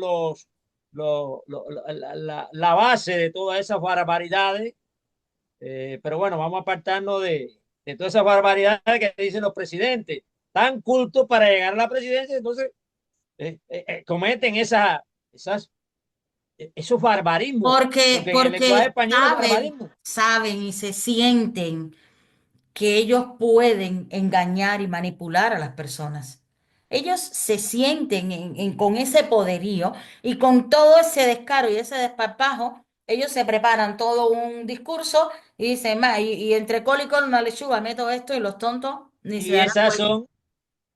la base de todas esas barbaridades. Pero bueno, vamos a apartarnos de todas esas barbaridades que dicen los presidentes, tan cultos para llegar a la presidencia, entonces cometen esos barbarismos, porque en el lenguaje Porque español es barbarismo. saben y se sienten que ellos pueden engañar y manipular a las personas. Ellos se sienten con ese poderío y con todo ese descaro y ese desparpajo, ellos se preparan todo un discurso y dicen, y entre col y col una lechuga, meto esto y los tontos ni se Y darán esas cuenta. son,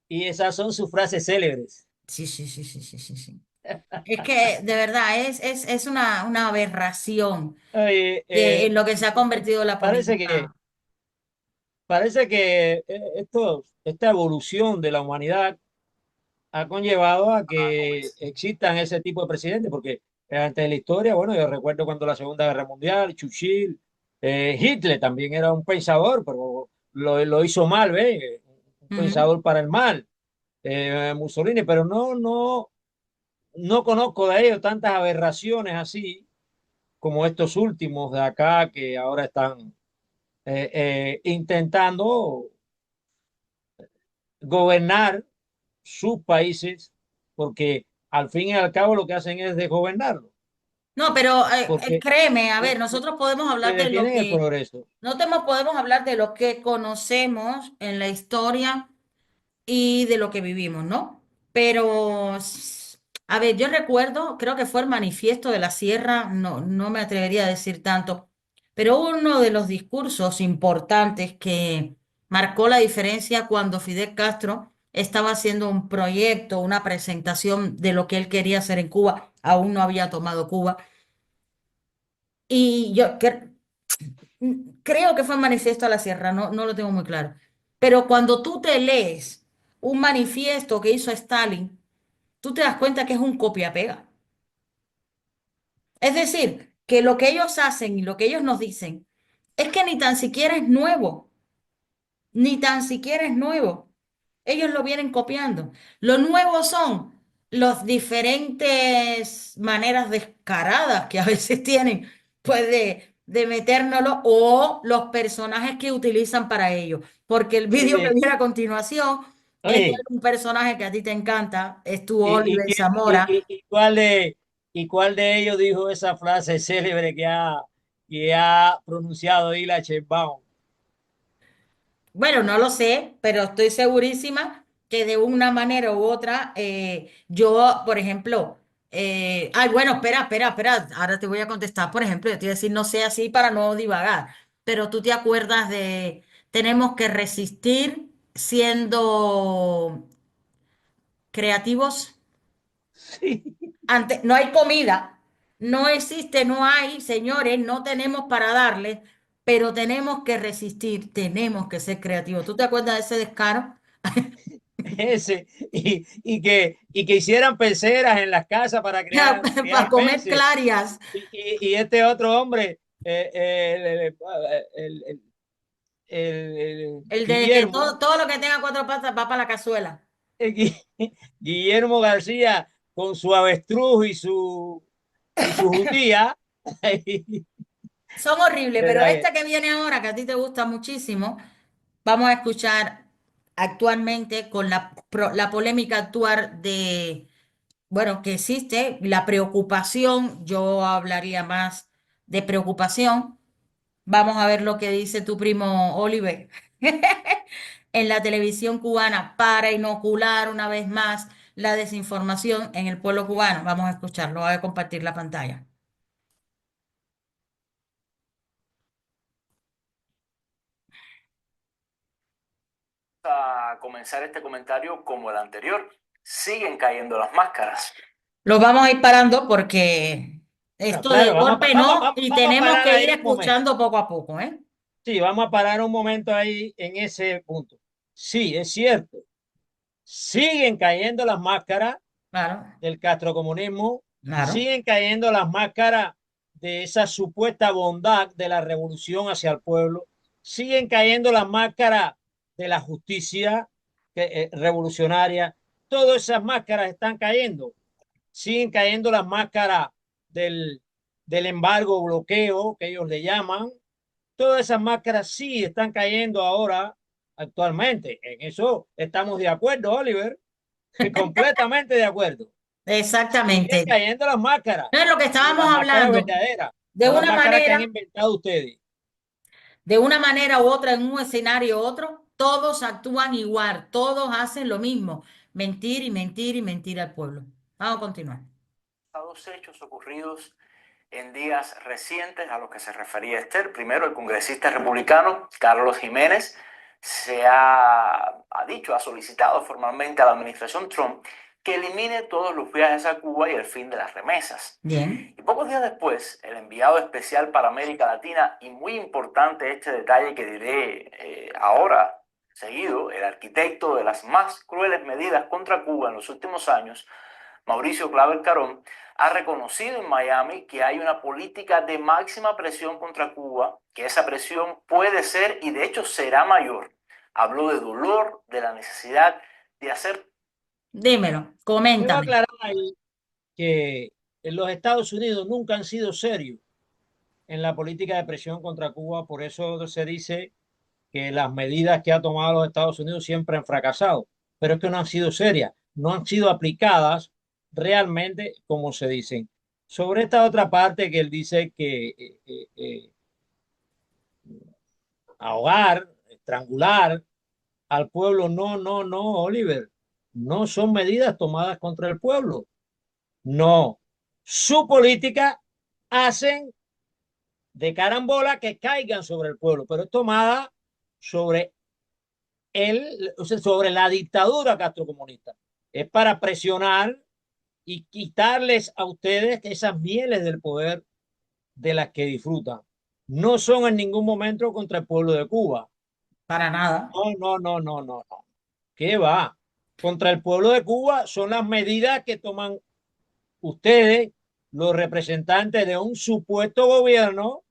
y esas son sus frases célebres. Sí, sí, sí, sí, sí, sí, sí. Es que de verdad es una aberración Oye, en lo que se ha convertido la parece que, política. parece que esta evolución de la humanidad ha conllevado a que existan ese tipo de presidentes, porque antes de la historia, bueno, yo recuerdo cuando la Segunda Guerra Mundial, Churchill, Hitler también era un pensador, pero lo hizo mal, ¿ves? Un Ujú. pensador para el mal, Mussolini, pero no conozco de ellos tantas aberraciones así como estos últimos de acá que ahora están intentando gobernar sus países, porque al fin y al cabo lo que hacen es desgobernarlo, No, pero porque, créeme, a ver, porque, nosotros podemos porque hablar de lo detienen el que, progreso. no podemos hablar de lo que conocemos en la historia y de lo que vivimos, ¿no? Pero, a ver, yo recuerdo, creo que fue el manifiesto de la Sierra, no me atrevería a decir tanto, pero uno de los discursos importantes que marcó la diferencia cuando Fidel Castro estaba haciendo un proyecto, una presentación de lo que él quería hacer en Cuba, aún no había tomado Cuba, y yo creo que fue el manifiesto de la Sierra, no lo tengo muy claro, pero cuando tú te lees un manifiesto que hizo Stalin, tú te das cuenta que es un copia-pega. Es decir, que lo que ellos hacen y lo que ellos nos dicen es que ni tan siquiera es nuevo, ni tan siquiera es nuevo. Ellos lo vienen copiando. Lo nuevo son las diferentes maneras descaradas que a veces tienen, pues de metérnoslo o los personajes que utilizan para ello. Porque el vídeo que Oye, viene a continuación es de oye, un personaje que a ti te encanta, es tu ¿y, y, Oliver quién- Zamora. y cuál de ellos dijo esa frase célebre que ha pronunciado Hila Sheinbaum? Bueno, no lo sé, pero estoy segurísima que de una manera u otra, yo, por ejemplo, ay, bueno, espera, ahora te voy a contestar, por ejemplo, yo te voy a decir, no sé así para no divagar, pero tú te acuerdas de, tenemos que resistir siendo creativos. Sí, Ante, no hay comida, no existe, no hay, señores, no tenemos para darles, pero tenemos que resistir, tenemos que ser creativos. ¿Tú te acuerdas de ese descaro? ese, y que hicieran peceras en las casas para Para criar comer peces. clarias. Y este otro hombre, el El de que Guillermo, todo lo que tenga cuatro patas va para la cazuela. Guillermo García, con su avestruz y su jutía, Son horribles, pero ¿verdad que? esta que viene ahora, que a ti te gusta muchísimo, vamos a escuchar actualmente con la polémica actual de, bueno, que existe, la preocupación, yo hablaría más de preocupación. Vamos a ver lo que dice tu primo Oliver en la televisión cubana para inocular una vez más la desinformación en el pueblo cubano. Vamos a escucharlo, voy a compartir la pantalla. A comenzar este comentario como el anterior. Siguen cayendo las máscaras. Los vamos a ir parando porque Bueno, esto de claro, golpe no, y vamos a tenemos parar que ir ahí un momento. escuchando poco a poco, ¿eh? Sí, vamos a parar un momento ahí en ese punto. Sí, es cierto. Siguen cayendo las máscaras Claro, del castrocomunismo, claro. siguen cayendo las máscaras de esa supuesta bondad de la revolución hacia el pueblo, siguen cayendo las máscaras de la justicia revolucionaria, todas esas máscaras están cayendo, siguen cayendo las máscaras del embargo, bloqueo, que ellos le llaman, todas esas máscaras sí están cayendo ahora actualmente. En eso estamos de acuerdo, Oliver, completamente de acuerdo. Siguen Exactamente. cayendo las máscaras, No es lo que pero estábamos las máscaras hablando. verdaderas, De no las una máscaras que han manera, inventado ustedes. de una manera u otra, en un escenario u otro, todos actúan igual, todos hacen lo mismo. Mentir y mentir y mentir al pueblo. Vamos a continuar. A dos hechos ocurridos en días recientes a los que se refería Esther. Primero, el congresista republicano Carlos Jiménez ha solicitado formalmente a la administración Trump que elimine todos los viajes a Cuba y el fin de las remesas. Bien. Y pocos días después, el enviado especial para América Latina, y muy importante este detalle que diré ahora seguido, el arquitecto de las más crueles medidas contra Cuba en los últimos años, Mauricio Claver Carón, ha reconocido en Miami que hay una política de máxima presión contra Cuba, que esa presión puede ser y de hecho será mayor. Habló de dolor, de la necesidad de hacer. Dímelo, Quiero coméntame. aclarar ahí que en los Estados Unidos nunca han sido serios en la política de presión contra Cuba, por eso se dice que las medidas que ha tomado los Estados Unidos siempre han fracasado, pero es que no han sido serias, no han sido aplicadas realmente como se dicen. Sobre esta otra parte que él dice que ahogar, estrangular al pueblo, no, Oliver, no son medidas tomadas contra el pueblo, no. Su política hacen de carambola que caigan sobre el pueblo, pero es tomada sobre sobre la dictadura castrocomunista. Es para presionar y quitarles a ustedes esas mieles del poder de las que disfrutan. No son en ningún momento contra el pueblo de Cuba. Para nada. No. ¿Qué va? Contra el pueblo de Cuba son las medidas que toman ustedes, los representantes de un supuesto gobierno.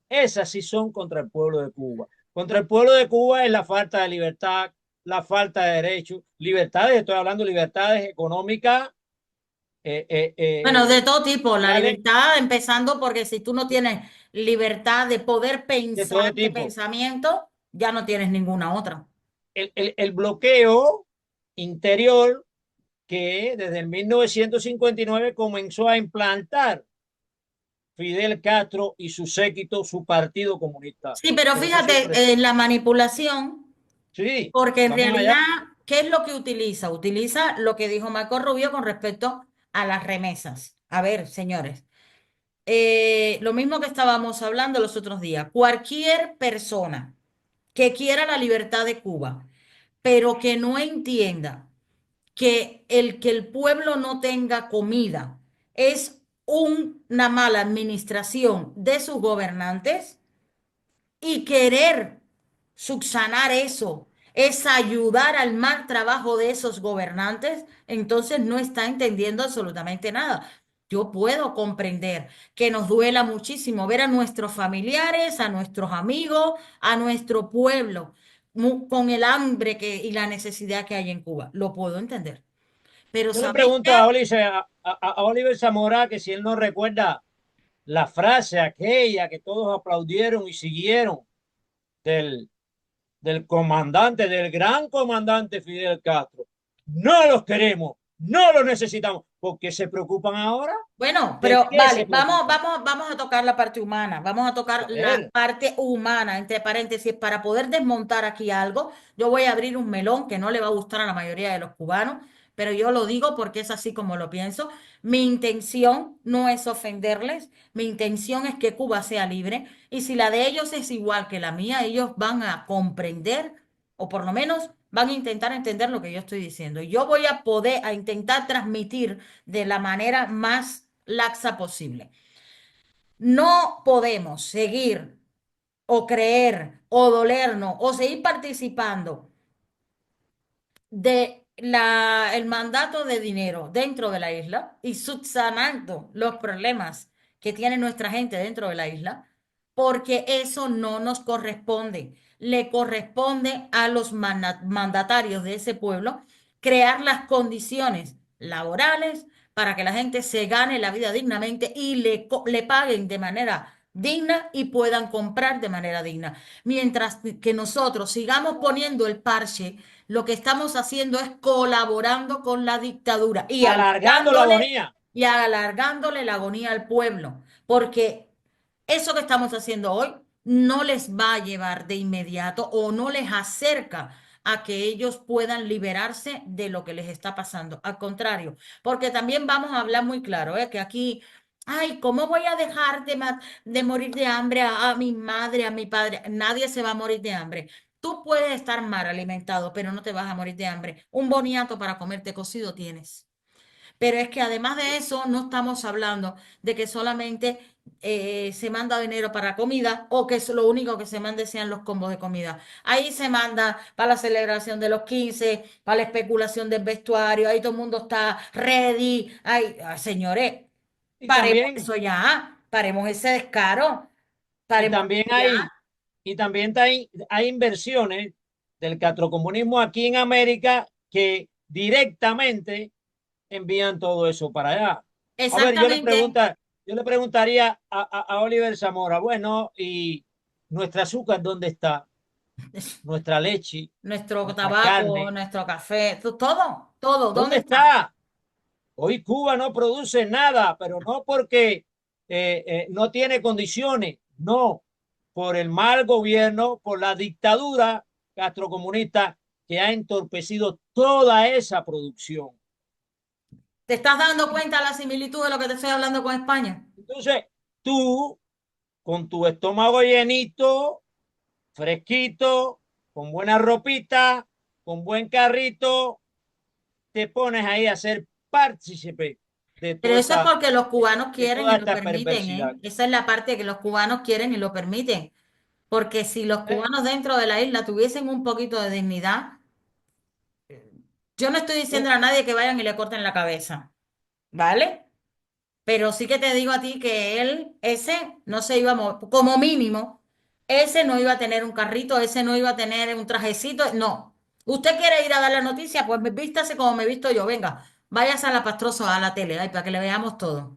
Esas sí son contra el pueblo de Cuba. Contra el pueblo de Cuba es la falta de libertad, la falta de derechos, libertades, estoy hablando de libertades económicas. Bueno, de todo tipo, la sociales, libertad, empezando porque si tú no tienes libertad de poder de todo pensar, de tipo. pensamiento, ya no tienes ninguna otra. El bloqueo interior que desde el 1959 comenzó a implantar Fidel Castro y su séquito, su partido comunista. Sí, pero Por eso siempre- fíjate en la manipulación, Sí, porque en vamos allá. realidad, ¿qué es lo que utiliza? Utiliza lo que dijo Marco Rubio con respecto a las remesas. A ver, señores, lo mismo que estábamos hablando los otros días, cualquier persona que quiera la libertad de Cuba, pero que no entienda que el pueblo no tenga comida es una mala administración de sus gobernantes y querer subsanar eso es ayudar al mal trabajo de esos gobernantes, entonces no está entendiendo absolutamente nada. Yo puedo comprender que nos duela muchísimo ver a nuestros familiares, a nuestros amigos, a nuestro pueblo con el hambre y la necesidad que hay en Cuba. Lo puedo entender. Pero Yo le ¿sabéis pregunto qué? a Oliver Zamora que si él no recuerda la frase aquella que todos aplaudieron y siguieron del, del comandante, del gran comandante Fidel Castro. No los queremos, no los necesitamos. ¿Por qué se preocupan ahora? Bueno, ¿De pero qué se vale, vamos, preocupan? vamos, vamos a tocar la parte humana, vamos a tocar A la ver, parte humana, entre paréntesis, para poder desmontar aquí algo. Yo voy a abrir un melón que no le va a gustar a la mayoría de los cubanos, pero yo lo digo porque es así como lo pienso. Mi intención no es ofenderles, mi intención es que Cuba sea libre y si la de ellos es igual que la mía, ellos van a comprender o por lo menos van a intentar entender lo que yo estoy diciendo. Yo voy a poder, a intentar transmitir de la manera más laxa posible. No podemos seguir o creer o dolernos o seguir participando de el mandato de dinero dentro de la isla y subsanando los problemas que tiene nuestra gente dentro de la isla, porque eso no nos corresponde. Le corresponde a los mandatarios de ese pueblo crear las condiciones laborales para que la gente se gane la vida dignamente y le paguen de manera digna y puedan comprar de manera digna. Mientras que nosotros sigamos poniendo el parche, lo que estamos haciendo es colaborando con la dictadura alargando la agonía. y alargándole la agonía al pueblo, porque eso que estamos haciendo hoy no les va a llevar de inmediato o no les acerca a que ellos puedan liberarse de lo que les está pasando. Al contrario, porque también vamos a hablar muy claro, que aquí, ay, ¿cómo voy a dejar de morir de hambre a mi madre, a mi padre? Nadie se va a morir de hambre. Tú puedes estar mal alimentado, pero no te vas a morir de hambre. Un boniato para comerte cocido tienes. Pero es que además de eso, no estamos hablando de que solamente se manda dinero para comida o que es lo único que se mande sean los combos de comida. Ahí se manda para la celebración de los 15, para la especulación del vestuario, ahí todo el mundo está ready. Ay, ay, señores, Y paremos también, eso ya, paremos ese descaro, y paremos también ya. hay, y también hay inversiones del catrocomunismo aquí en América que directamente envían todo eso para allá. A ver, Exactamente, yo le preguntaría a Oliver Zamora, bueno, ¿y nuestra azúcar dónde está? Nuestra leche, nuestro nuestra tabaco, carne, nuestro café, todo, todo, ¿dónde ¿dónde está? está? Hoy Cuba no produce nada, pero no porque no tiene condiciones, no, por el mal gobierno, por la dictadura castrocomunista que ha entorpecido toda esa producción. ¿Te estás dando cuenta de la similitud de lo que te estoy hablando con España? Entonces, tú, con tu estómago llenito, fresquito, con buena ropita, con buen carrito, te pones ahí a ser partícipe Pero eso es porque los cubanos de quieren y toda lo esta permiten, perversidad. ¿eh? Esa es la parte que los cubanos quieren y lo permiten. Porque si los ¿Eh? cubanos dentro de la isla tuviesen un poquito de dignidad, yo no estoy ¿Eh? diciendo a nadie que vayan y le corten la cabeza, ¿vale? Pero sí que te digo a ti que él, ese, no se iba a mover, como mínimo, ese no iba a tener un carrito, ese no iba a tener un trajecito, no. ¿Usted quiere ir a dar la noticia? Pues vístase como me he visto yo, venga, váyase a la Pastroso, a la tele, ay, para que le veamos todo.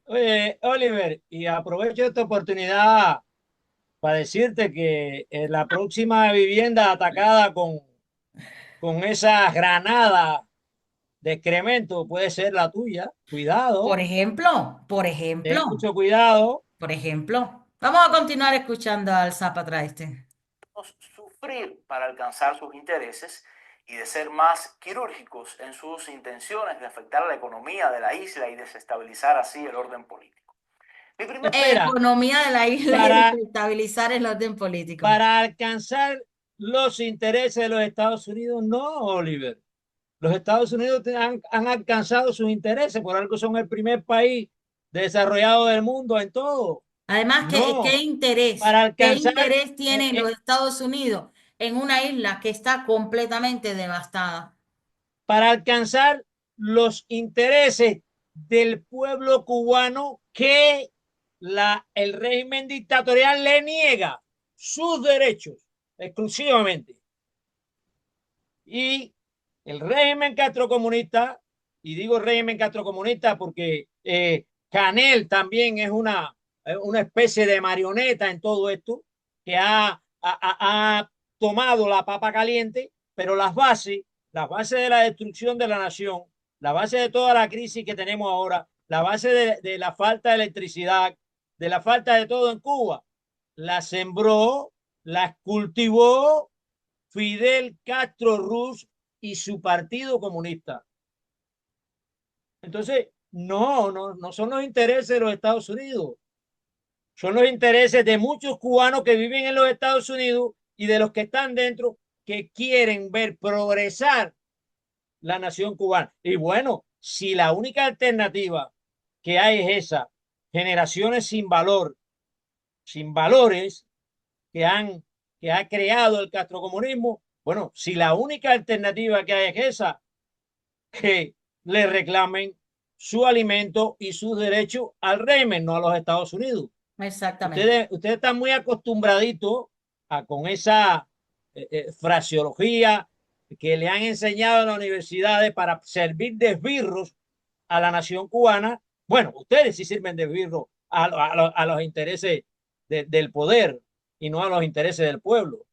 Oye, Oliver, y aprovecho esta oportunidad para decirte que la próxima vivienda atacada con esa granada de excremento puede ser la tuya. Por Cuidado, ejemplo, por ten ejemplo, mucho cuidado. por ejemplo. Vamos a continuar escuchando al Zapatra este. Sufrir para alcanzar sus intereses y de ser más quirúrgicos en sus intenciones de afectar la economía de la isla y desestabilizar así el orden político. Mi primer Espera, Economía de la isla y para, desestabilizar el orden político. para alcanzar los intereses de los Estados Unidos, no, Oliver. Los Estados Unidos han alcanzado sus intereses, por algo son el primer país desarrollado del mundo en todo. Además, No, para qué alcanzar, interés tienen los Estados Unidos en una isla que está completamente devastada? para alcanzar los intereses del pueblo cubano que el régimen dictatorial le niega sus derechos exclusivamente. Y el régimen castrocomunista, y digo régimen castrocomunista porque Canel también es una especie de marioneta en todo esto, que ha tomado la papa caliente, pero las bases de la destrucción de la nación, la base de toda la crisis que tenemos ahora, la base de la falta de electricidad, de la falta de todo en Cuba, la sembró, las cultivó Fidel Castro Ruz y su partido comunista. Entonces, no son los intereses de los Estados Unidos, son los intereses de muchos cubanos que viven en los Estados Unidos y de los que están dentro que quieren ver progresar la nación cubana. Y bueno, si la única alternativa que hay es esa, generaciones sin valor, sin valores que ha creado el castrocomunismo, bueno, si la única alternativa que hay es esa, que le reclamen su alimento y sus derechos al régimen, no a los Estados Unidos. Exactamente. Ustedes están muy acostumbraditos con esa fraseología que le han enseñado en las universidades para servir de esbirros a la nación cubana. Bueno, ustedes sí sirven de esbirros a los intereses del poder y no a los intereses del pueblo.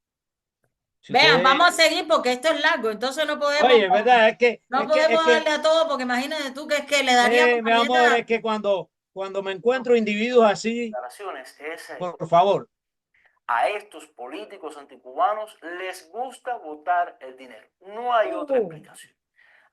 Si Vean, ustedes, vamos a seguir porque esto es largo, entonces oye, ¿verdad? no podemos darle a todo porque imagínate tú que es que le daríamos Mi amor, es galleta. que cuando me encuentro individuos así, declaraciones es por favor, a estos políticos anticubanos les gusta votar el dinero. No hay otra explicación.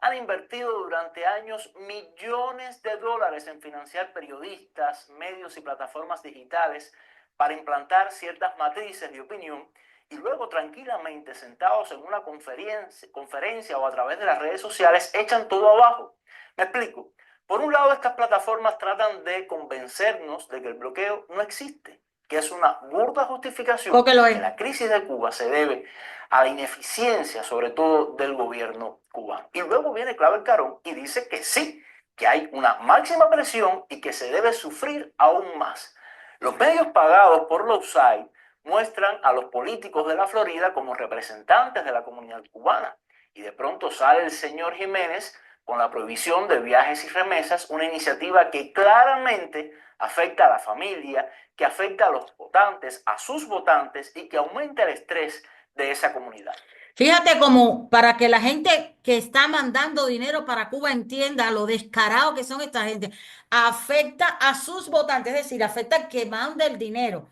Han invertido durante años millones de dólares en financiar periodistas, medios y plataformas digitales para implantar ciertas matrices de opinión y luego tranquilamente sentados en una conferencia o a través de las redes sociales echan todo abajo. Me explico. Por un lado, estas plataformas tratan de convencernos de que el bloqueo no existe, que es una burda justificación, Porque lo es. que la crisis de Cuba se debe a la ineficiencia, sobre todo del gobierno cubano. Y luego viene Claver Carón y dice que sí, que hay una máxima presión y que se debe sufrir aún más. Los medios pagados por la USAID muestran a los políticos de la Florida como representantes de la comunidad cubana. Y de pronto sale el señor Jiménez con la prohibición de viajes y remesas, una iniciativa que claramente afecta a la familia, que afecta a los votantes, a sus votantes y que aumenta el estrés de esa comunidad. Fíjate como para que la gente que está mandando dinero para Cuba entienda lo descarado que son esta gente, afecta a sus votantes, es decir, afecta al que manda el dinero.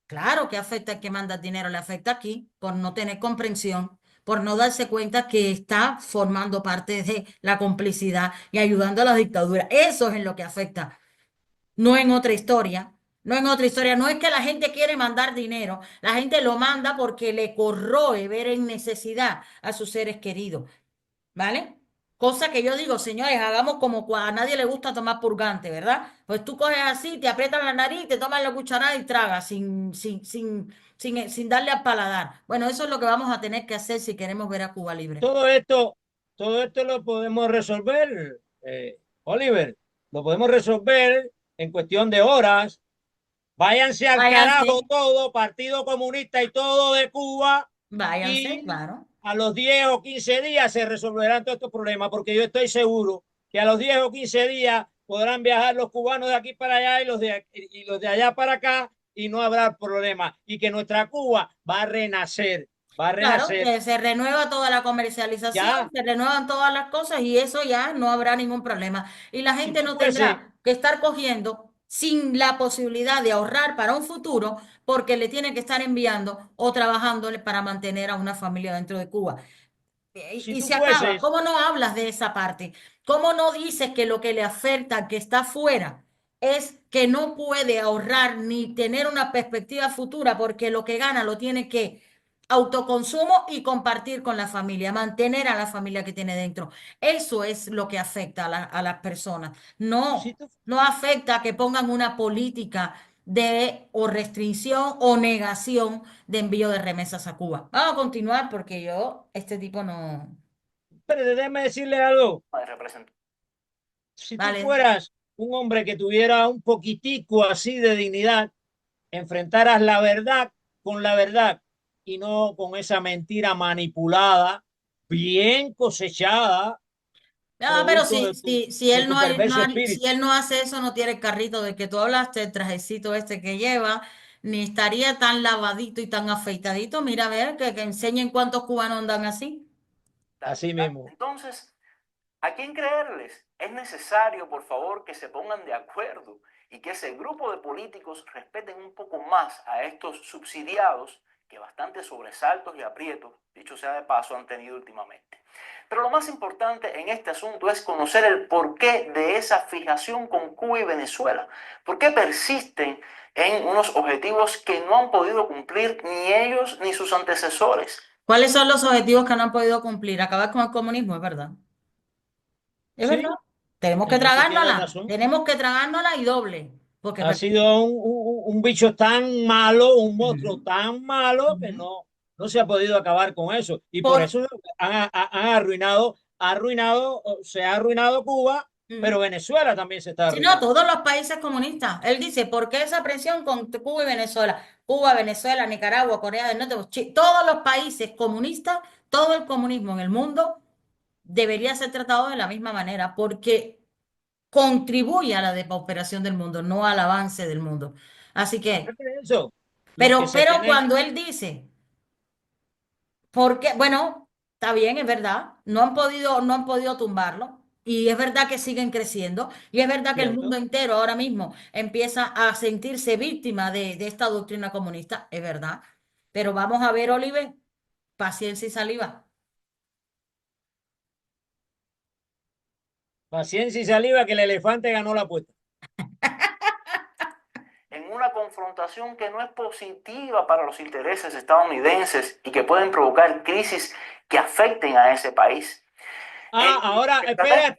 Claro que afecta al que manda el dinero, le afecta aquí por no tener comprensión, por no darse cuenta que está formando parte de la complicidad y ayudando a la dictadura. Eso es en lo que afecta, no en otra historia. No en otra historia, no es que la gente quiere mandar dinero, la gente lo manda porque le corroe ver en necesidad a sus seres queridos, ¿vale? Cosa que yo digo, señores, hagamos como a nadie le gusta tomar purgante, ¿verdad? Pues tú coges así, te aprietas la nariz, te tomas la cucharada y tragas sin darle al paladar. Bueno, eso es lo que vamos a tener que hacer si queremos ver a Cuba libre. Todo esto lo podemos resolver, Oliver, lo podemos resolver en cuestión de horas. Váyanse al carajo todo, Partido Comunista y todo de Cuba. Váyanse, Y claro. a los 10 o 15 días se resolverán todos estos problemas, porque yo estoy seguro que a los 10 o 15 días podrán viajar los cubanos de aquí para allá y los de allá para acá y no habrá problema. Y que nuestra Cuba va a renacer, va a Claro, renacer. que se renueva toda la comercialización, Ya, se renuevan todas las cosas y eso ya no habrá ningún problema. Y la si gente no fuese, tendrá que estar cogiendo sin la posibilidad de ahorrar para un futuro porque le tiene que estar enviando o trabajándole para mantener a una familia dentro de Cuba. si Y tú se acaba. fueses, ¿Cómo no hablas de esa parte? ¿Cómo no dices que lo que le afecta al que está afuera es que no puede ahorrar ni tener una perspectiva futura porque lo que gana lo tiene que autoconsumo y compartir con la familia, mantener a la familia que tiene dentro? Eso es lo que afecta a las personas. si No, tú, no afecta a que pongan una política de o restricción o negación de envío de remesas a Cuba. Vamos a continuar porque yo, este tipo no. pero déjame decirle algo. Si tú Vale. fueras un hombre que tuviera un poquitico así de dignidad, enfrentaras la verdad con la verdad y no con esa mentira manipulada, bien cosechada, No, pero producto si de él tu no, perverso si espíritu. él no hace eso, no tiene el carrito del que tú hablaste, el trajecito este que lleva, ni estaría tan lavadito y tan afeitadito. Mira, a ver, que enseñen cuántos cubanos andan así. Así mismo. Entonces, ¿a quién creerles? Es necesario, por favor, que se pongan de acuerdo y que ese grupo de políticos respeten un poco más a estos subsidiados que bastantes sobresaltos y aprietos, dicho sea de paso, han tenido últimamente. Pero lo más importante en este asunto es conocer el porqué de esa fijación con Cuba y Venezuela. ¿Por qué persisten en unos objetivos que no han podido cumplir ni ellos ni sus antecesores? ¿Cuáles son los objetivos que no han podido cumplir? Acabar con el comunismo, es verdad. Es verdad. Sí, Tenemos que en eso tienes tragárnosla. razón. Tenemos que tragárnosla y doble. Porque es Ha verdad. sido un bicho tan malo, un monstruo Ujú, tan malo que ujú. no se ha podido acabar con eso. Y por Por, eso han arruinado, se ha arruinado Cuba, pero ujú. Venezuela también se está Si no, arruinando. todos los países comunistas. Él dice, ¿por qué esa presión con Cuba y Venezuela? Cuba, Venezuela, Nicaragua, Corea del Norte, todos los países comunistas, todo el comunismo en el mundo debería ser tratado de la misma manera porque contribuye a la depauperación del mundo, no al avance del mundo. Así que, Aparte de eso, los que se pero creen, cuando él dice, porque, bueno, está bien, es verdad, no han podido tumbarlo. Y es verdad que siguen creciendo. Y es verdad que el mundo cierto, entero ahora mismo empieza a sentirse víctima de esta doctrina comunista. Es verdad. Pero vamos a ver, Oliver, paciencia y saliva. paciencia y saliva, que el elefante ganó la apuesta. En una una confrontación que no es positiva para los intereses estadounidenses y que pueden provocar crisis que afecten a ese país. Ahora, espera.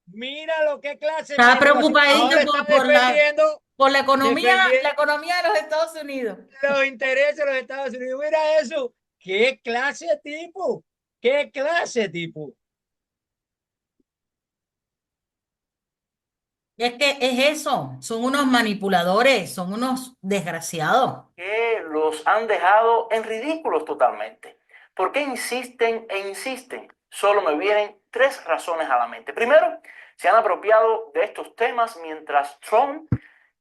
Míralo, qué clase. Está preocupadito Ahora está por defendiendo la economía de los Estados Unidos. los intereses de los Estados Unidos. Mira eso. ¿Qué clase de tipo? ¿Qué clase de tipo? Es que es eso, son unos manipuladores, son unos desgraciados. Que los han dejado en ridículos totalmente. ¿Por qué insisten e insisten? Solo me vienen tres razones a la mente. Primero, se han apropiado de estos temas mientras Trump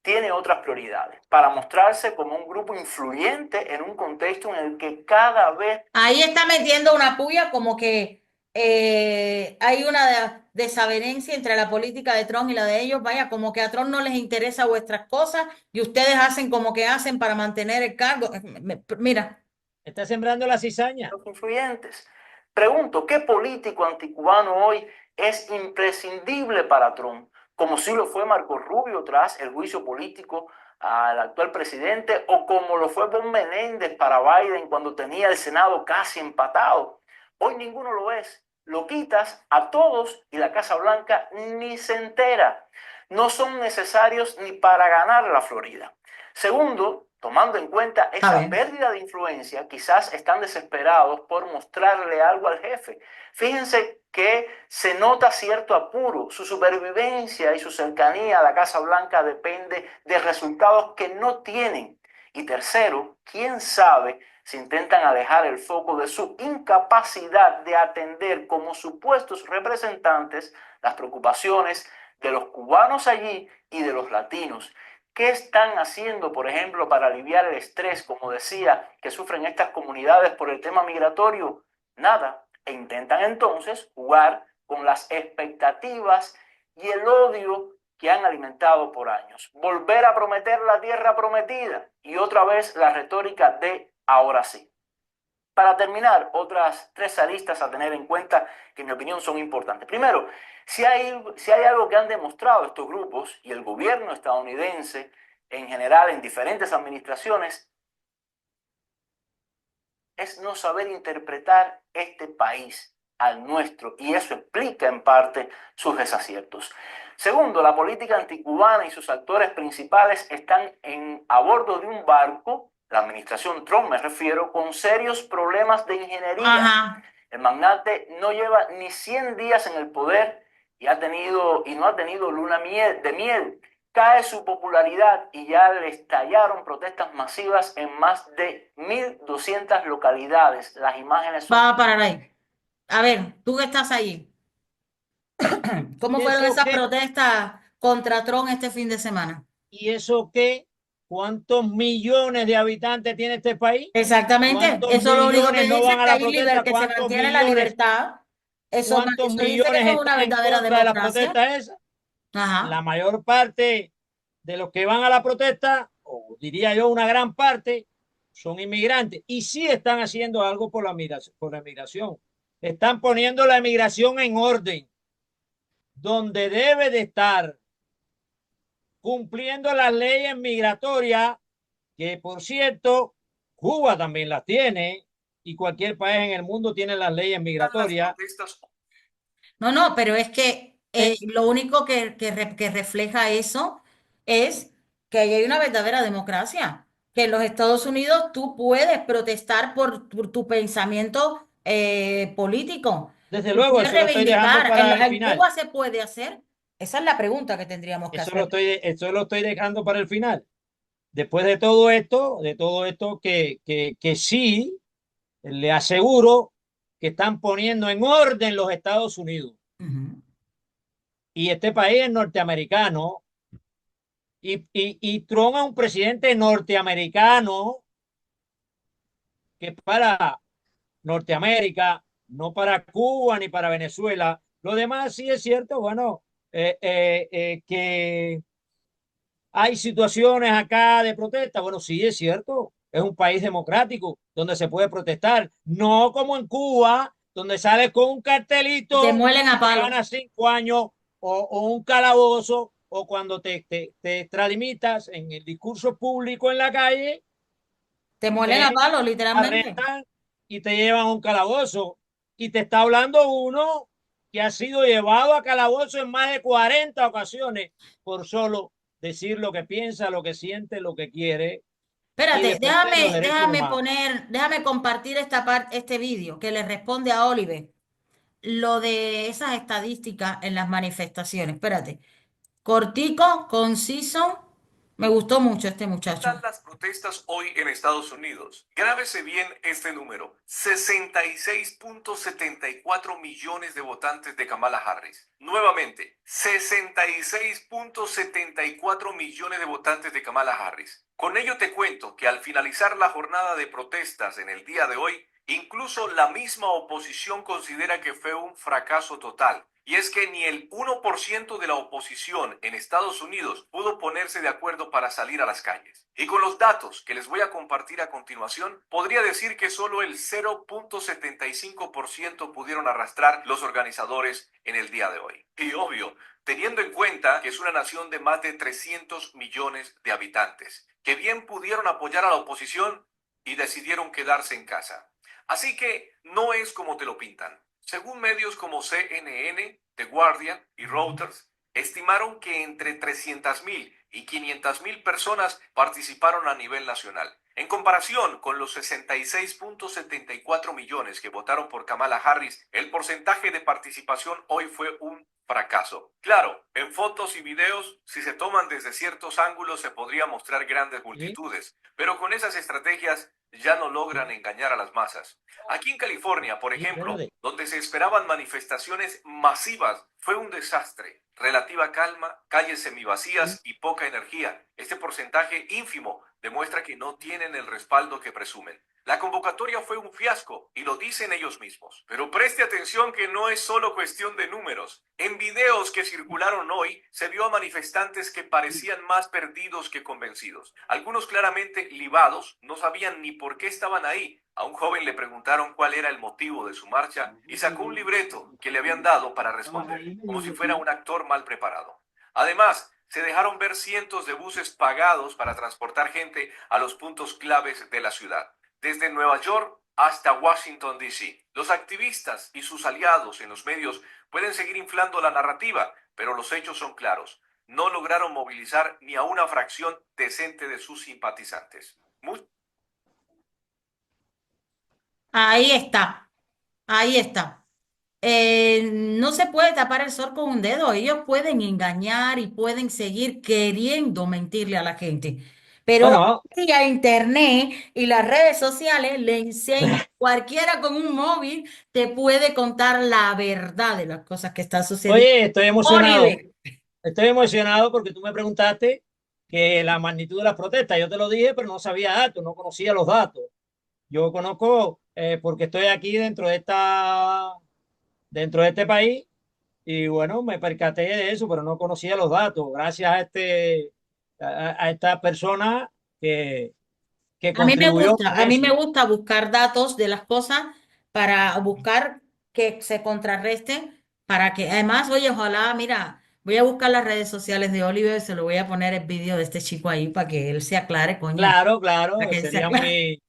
tiene otras prioridades para mostrarse como un grupo influyente en un contexto en el que cada vez... Ahí está metiendo una puya como que hay una desavenencia entre la política de Trump y la de ellos. Vaya, como que a Trump no les interesa vuestras cosas y ustedes hacen como que hacen para mantener el cargo. Mira. Está sembrando la cizaña. Los influyentes. Pregunto, ¿qué político anticubano hoy es imprescindible para Trump? Como si lo fue Marco Rubio tras el juicio político al actual presidente, o como lo fue Bob Menéndez para Biden cuando tenía el Senado casi empatado. Hoy ninguno lo es. Lo quitas a todos y la Casa Blanca ni se entera. No son necesarios ni para ganar la Florida. Segundo, tomando en cuenta esa pérdida de influencia, quizás están desesperados por mostrarle algo al jefe. Fíjense que se nota cierto apuro. Su supervivencia y su cercanía a la Casa Blanca depende de resultados que no tienen. Y tercero, quién sabe si intentan alejar el foco de su incapacidad de atender como supuestos representantes las preocupaciones de los cubanos allí y de los latinos. ¿Qué están haciendo, por ejemplo, para aliviar el estrés, como decía, que sufren estas comunidades por el tema migratorio? Nada. E intentan entonces jugar con las expectativas y el odio que han alimentado por años. Volver a prometer la tierra prometida y otra vez la retórica de ahora sí. Para terminar, otras tres aristas a tener en cuenta que en mi opinión son importantes. Primero, si hay algo que han demostrado estos grupos y el gobierno estadounidense en general en diferentes administraciones, es no saber interpretar este país al nuestro, y eso explica en parte sus desaciertos. Segundo, la política anticubana y sus actores principales están a bordo de un barco, la administración Trump me refiero, con serios problemas de ingeniería. Ajá. El magnate no lleva ni 100 días en el poder y no ha tenido luna de miel. Cae su popularidad y ya le estallaron protestas masivas en más de 1.200 localidades. Las imágenes son... Va a parar ahí. A ver, tú que estás allí. ¿Cómo fueron esas protestas contra Trump este fin de semana? ¿Y eso qué? ¿Cuántos millones de habitantes tiene este país? Exactamente. Eso lo único que dice no van a la que, protesta? que se mantiene la libertad. Eso ¿Cuántos dice millones que es una están en verdadera contra de la democracia. protesta esa? Ajá. La mayor parte de los que van a la protesta, o diría yo una gran parte, son inmigrantes y sí están haciendo algo por la migración. Están poniendo la migración en orden, donde debe de estar, cumpliendo las leyes migratorias, que por cierto, Cuba también las tiene y cualquier país en el mundo tiene las leyes migratorias. No, pero es que lo único que refleja eso es que ahí hay una verdadera democracia, que en los Estados Unidos tú puedes protestar por tu pensamiento político. Desde Tú luego, puedes eso lo estoy dejando reivindicar. para el ¿En final. Cuba se puede hacer? Esa es la pregunta que tendríamos que hacer. Eso lo estoy dejando para el final. Después de todo esto que sí, le aseguro que están poniendo en orden los Estados Unidos. Y este país es norteamericano. Y Trump es un presidente norteamericano que para Norteamérica, no para Cuba ni para Venezuela. Lo demás sí es cierto, bueno, que hay situaciones acá de protesta. Bueno, sí es cierto, es un país democrático donde se puede protestar, no como en Cuba, donde sales con un cartelito, te muelen a te palo. ganas 5 años o un calabozo o cuando te extralimitas en el discurso público en la calle, Te muelen a te palo, literalmente. arrestan y te llevan a un calabozo. Y te está hablando uno que ha sido llevado a calabozo en más de 40 ocasiones por solo decir lo que piensa, lo que siente, lo que quiere y Espérate, defender los derechos humanos. déjame compartir esta parte, este vídeo que le responde a Oliver. Lo de esas estadísticas en las manifestaciones. Espérate. Cortico, conciso. Me gustó mucho este muchacho. Están las protestas hoy en Estados Unidos. Grábese bien este número: 66.74 millones de votantes de Kamala Harris. Nuevamente, 66.74 millones de votantes de Kamala Harris. Con ello te cuento que al finalizar la jornada de protestas en el día de hoy, incluso la misma oposición considera que fue un fracaso total. Y es que ni el 1% de la oposición en Estados Unidos pudo ponerse de acuerdo para salir a las calles. Y con los datos que les voy a compartir a continuación, podría decir que solo el 0.75% pudieron arrastrar los organizadores en el día de hoy. Y obvio, teniendo en cuenta que es una nación de más de 300 millones de habitantes, que bien pudieron apoyar a la oposición y decidieron quedarse en casa. Así que no es como te lo pintan. Según medios como CNN, The Guardian y Reuters, estimaron que entre 300.000 y 500.000 personas participaron a nivel nacional. En comparación con los 66.74 millones que votaron por Kamala Harris, el porcentaje de participación hoy fue un fracaso. Claro, en fotos y videos, si se toman desde ciertos ángulos, se podría mostrar grandes multitudes, pero con esas estrategias ya no logran engañar a las masas. Aquí en California, por ejemplo, donde se esperaban manifestaciones masivas, fue un desastre. Relativa calma, calles semivacías y poca energía. Este porcentaje ínfimo demuestra que no tienen el respaldo que presumen. La convocatoria fue un fiasco y lo dicen ellos mismos. Pero preste atención que no es solo cuestión de números. En videos que circularon hoy se vio a manifestantes que parecían más perdidos que convencidos. Algunos claramente libados, no sabían ni por qué estaban ahí. A un joven le preguntaron cuál era el motivo de su marcha y sacó un libreto que le habían dado para responder, como si fuera un actor mal preparado. Además, se dejaron ver cientos de buses pagados para transportar gente a los puntos claves de la ciudad, desde Nueva York hasta Washington, D.C. Los activistas y sus aliados en los medios pueden seguir inflando la narrativa, pero los hechos son claros. No lograron movilizar ni a una fracción decente de sus simpatizantes. Ahí está. Ahí está. No se puede tapar el sol con un dedo. Ellos pueden engañar y pueden seguir queriendo mentirle a la gente. Pero Bueno, hoy día Internet y las redes sociales le enseñan, cualquiera con un móvil te puede contar la verdad de las cosas que están sucediendo. oye, estoy emocionado. Oliver, Estoy emocionado porque tú me preguntaste que la magnitud de las protestas. Yo te lo dije, pero no sabía datos, no conocía los datos. Yo conozco porque estoy aquí dentro de este país y bueno, me percaté de eso, pero no conocía los datos. Gracias a esta persona que contribuyó con a mí me eso. gusta buscar datos de las cosas para buscar que se contrarresten, para que además, oye, ojalá, mira, voy a buscar las redes sociales de Oliver y se lo voy a poner el vídeo de este chico ahí para que él se aclare, coño, Claro, para claro, que él se sería aclare.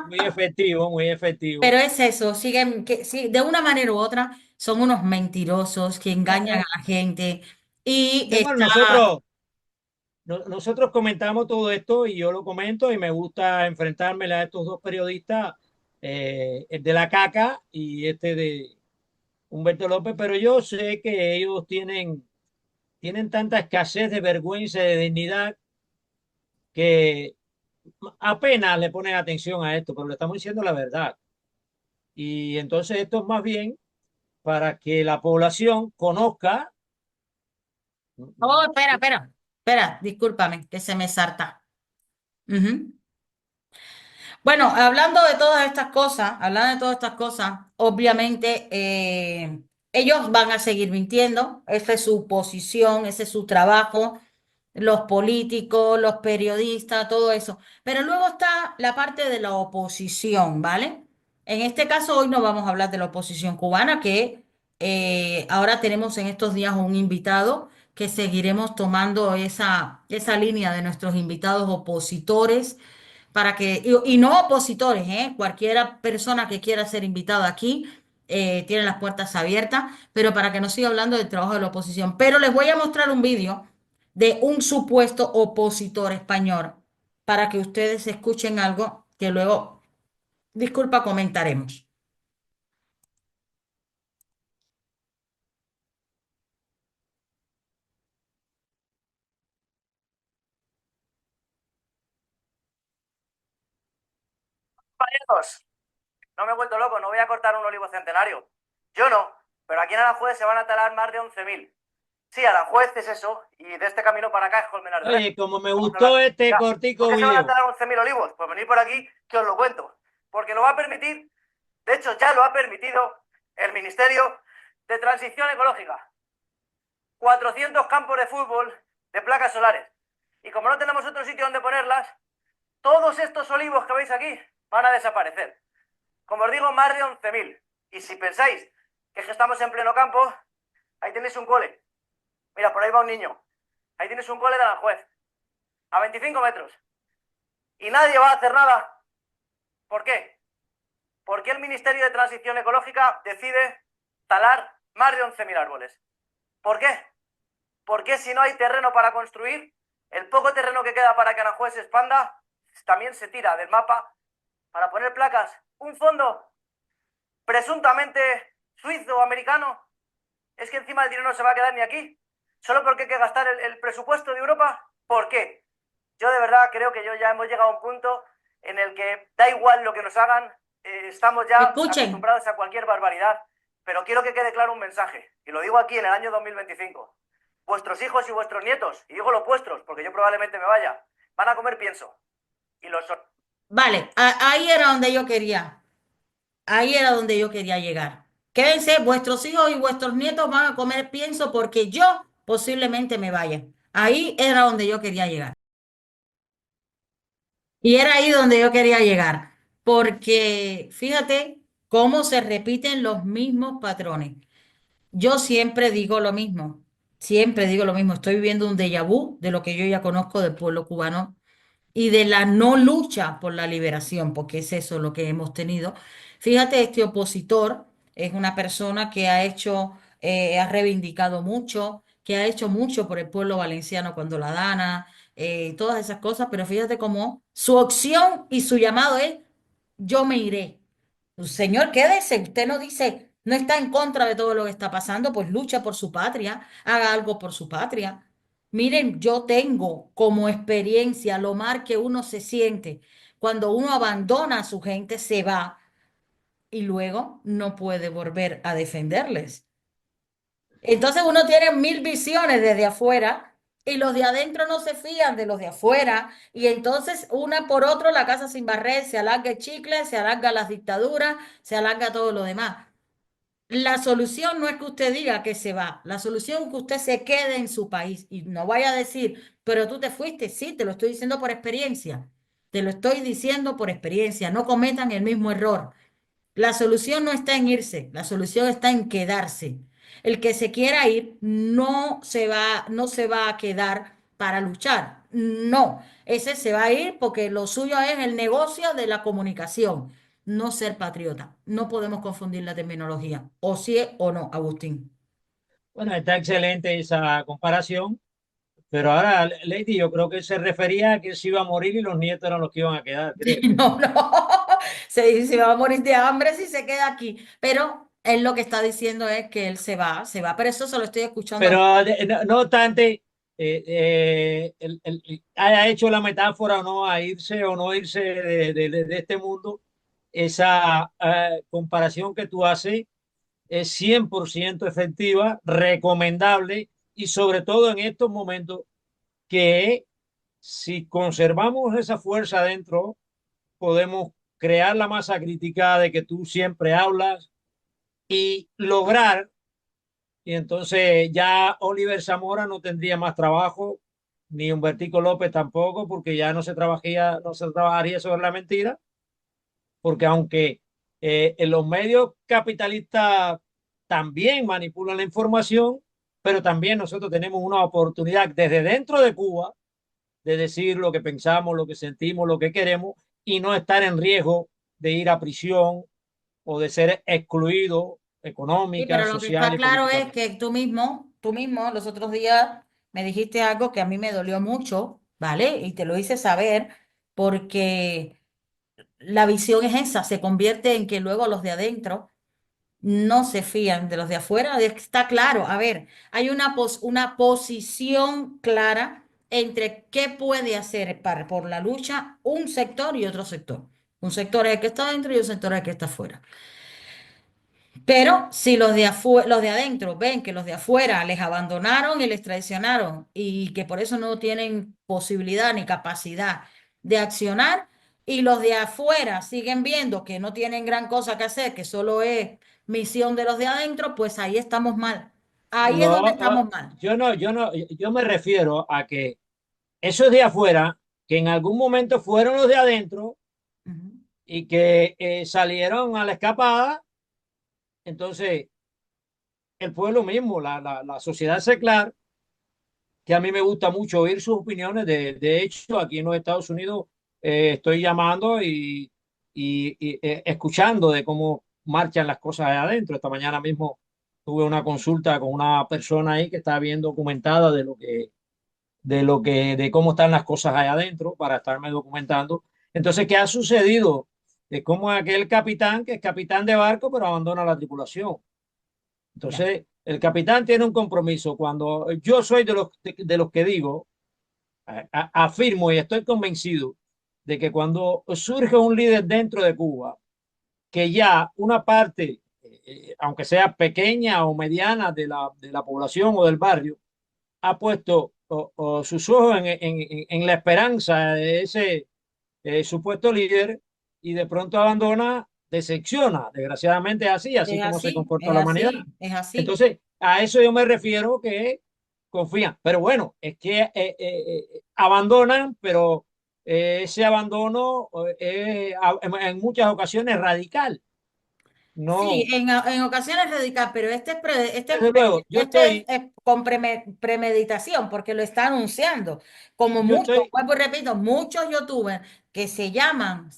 muy efectivo, muy efectivo. Pero es eso, siguen, que sí, de una manera u otra son unos mentirosos que engañan a la gente y Bueno, está, nosotros comentamos todo esto y yo lo comento y me gusta enfrentarme a estos dos periodistas, el de la caca y este de Humberto López, pero yo sé que ellos tienen tanta escasez de vergüenza y de dignidad que apenas le ponen atención a esto, pero le estamos diciendo la verdad. Y entonces esto es más bien para que la población conozca. oh, espera, discúlpame, que se me salta. Ujú. Bueno, hablando de todas estas cosas, obviamente ellos van a seguir mintiendo, esa es su posición, ese es su trabajo, los políticos, los periodistas, todo eso. Pero luego está la parte de la oposición, ¿vale? En este caso, hoy no vamos a hablar de la oposición cubana, que ahora tenemos en estos días un invitado que seguiremos tomando esa línea de nuestros invitados opositores para que, y no opositores, cualquiera persona que quiera ser invitada aquí tiene las puertas abiertas, pero para que no siga hablando del trabajo de la oposición. Pero les voy a mostrar un vídeo de un supuesto opositor español para que ustedes escuchen algo que luego, disculpa, comentaremos. Compañeros, no me he vuelto loco, no voy a cortar un olivo centenario. Yo no, pero aquí en Aranjuez se van a talar más de 11.000. Sí, Aranjuez es eso, y de este camino para acá es Colmenar del Rey. Oye, como me gustó este cortico ¿Por qué se van a video. talar 11.000 olivos? Pues venid por aquí que os lo cuento. Porque lo va a permitir, de hecho ya lo ha permitido, el Ministerio de Transición Ecológica. 400 campos de fútbol de placas solares. Y como no tenemos otro sitio donde ponerlas, todos estos olivos que veis aquí van a desaparecer. Como os digo, más de 11.000. Y si pensáis que estamos en pleno campo, ahí tenéis un cole. Mira, por ahí va un niño. Ahí tienes un cole de Aranjuez. A 25 metros. Y nadie va a hacer nada. ¿Por qué? Porque el Ministerio de Transición Ecológica decide talar más de 11.000 árboles. ¿Por qué? Porque si no hay terreno para construir, el poco terreno que queda para que Aranjuez se expanda, también se tira del mapa para poner placas. Un fondo presuntamente suizo o americano. Es que encima el dinero no se va a quedar ni aquí. Solo porque hay que gastar el presupuesto de Europa. ¿Por qué? Yo de verdad creo que ya hemos llegado a un punto en el que da igual lo que nos hagan. Estamos ya acostumbrados a cualquier barbaridad. Pero quiero que quede claro un mensaje. Y lo digo aquí en el año 2025. Vuestros hijos y vuestros nietos, y digo los vuestros, porque yo probablemente me vaya, van a comer pienso. Y los... Vale, ahí era donde yo quería. Ahí era donde yo quería llegar. Quédense, vuestros hijos y vuestros nietos van a comer pienso porque yo posiblemente me vaya. Ahí era donde yo quería llegar. Y era ahí donde yo quería llegar. Porque fíjate cómo se repiten los mismos patrones. Yo siempre digo lo mismo. Siempre digo lo mismo. Estoy viviendo un déjà vu de lo que yo ya conozco del pueblo cubano y de la no lucha por la liberación, porque es eso lo que hemos tenido. Fíjate, este opositor es una persona que ha hecho, ha reivindicado mucho, que ha hecho mucho por el pueblo valenciano cuando la Dana, todas esas cosas, pero fíjate cómo su opción y su llamado es, yo me iré. Señor, quédese, usted no dice, no está en contra de todo lo que está pasando, pues lucha por su patria, haga algo por su patria. Miren, yo tengo como experiencia lo mal que uno se siente cuando uno abandona a su gente, se va y luego no puede volver a defenderles. Entonces uno tiene mil visiones desde afuera y los de adentro no se fían de los de afuera y entonces una por otro la casa sin barrer, se alarga el chicle, se alarga las dictaduras, se alarga todo lo demás. La solución no es que usted diga que se va, la solución es que usted se quede en su país y no vaya a decir, pero tú te fuiste, sí, te lo estoy diciendo por experiencia, te lo estoy diciendo por experiencia, no cometan el mismo error. La solución no está en irse, la solución está en quedarse. El que se quiera ir no se va a quedar para luchar. No, ese se va a ir porque lo suyo es el negocio de la comunicación, no ser patriota. No podemos confundir la terminología, o sí o no, Agustín. Bueno, está excelente esa comparación, pero ahora, Lady, yo creo que se refería a que se iba a morir y los nietos eran los que iban a quedar, creo. No, no, se va a morir de hambre si se queda aquí, pero él lo que está diciendo es que él se va, pero eso se lo estoy escuchando. Pero no obstante, haya hecho la metáfora o no a irse o no irse de este mundo, esa comparación que tú haces es 100% efectiva, recomendable y sobre todo en estos momentos que si conservamos esa fuerza dentro, podemos crear la masa crítica de que tú siempre hablas y lograr. Y entonces ya Oliver Zamora no tendría más trabajo, ni Humbertico López tampoco, porque ya no se trabajaría sobre la mentira, porque aunque en los medios capitalistas también manipulan la información, pero también nosotros tenemos una oportunidad desde dentro de Cuba de decir lo que pensamos, lo que sentimos, lo que queremos y no estar en riesgo de ir a prisión o de ser excluido Sí, económica, pero lo que está social y claro es políticamente. que tú mismo, los otros días me dijiste algo que a mí me dolió mucho, ¿vale? Y te lo hice saber porque la visión es esa, se convierte en que luego los de adentro no se fían de los de afuera. Está claro, a ver, hay una posición clara entre qué puede hacer por la lucha un sector y otro sector. Un sector es el que está adentro y un sector es el que está afuera. Pero si los de adentro ven que los de afuera les abandonaron y les traicionaron y que por eso no tienen posibilidad ni capacidad de accionar, y los de afuera siguen viendo que no tienen gran cosa que hacer, que solo es misión de los de adentro, pues ahí estamos mal. Ahí es donde No, estamos mal. yo me refiero a que esos de afuera, que en algún momento fueron los de adentro Ujú. y que salieron a la escapada, entonces el pueblo mismo, la sociedad seclar, que a mí me gusta mucho oír sus opiniones. De hecho, aquí en los Estados Unidos estoy llamando y escuchando de cómo marchan las cosas allá adentro. Esta mañana mismo tuve una consulta con una persona ahí que está bien documentada de cómo están las cosas allá adentro para estarme documentando. Entonces, ¿qué ha sucedido? Es como aquel capitán que es capitán de barco, pero abandona la tripulación. Ya. Entonces, el capitán tiene un compromiso. Cuando yo soy de los que digo, afirmo y estoy convencido de que cuando surge un líder dentro de Cuba, que ya una parte, aunque sea pequeña o mediana de la población o del barrio, ha puesto sus ojos en la esperanza de ese supuesto líder y de pronto abandona, decepciona. Desgraciadamente es así, así como se comporta Es la humanidad. así, es así. Entonces, a eso yo me refiero que confían. Pero bueno, es que abandonan, pero ese abandono en muchas ocasiones radical. Sí, No, en ocasiones radical, pero desde luego, es con premeditación, porque lo está anunciando. Como yo muchos, estoy vuelvo y repito, muchos youtubers que se llaman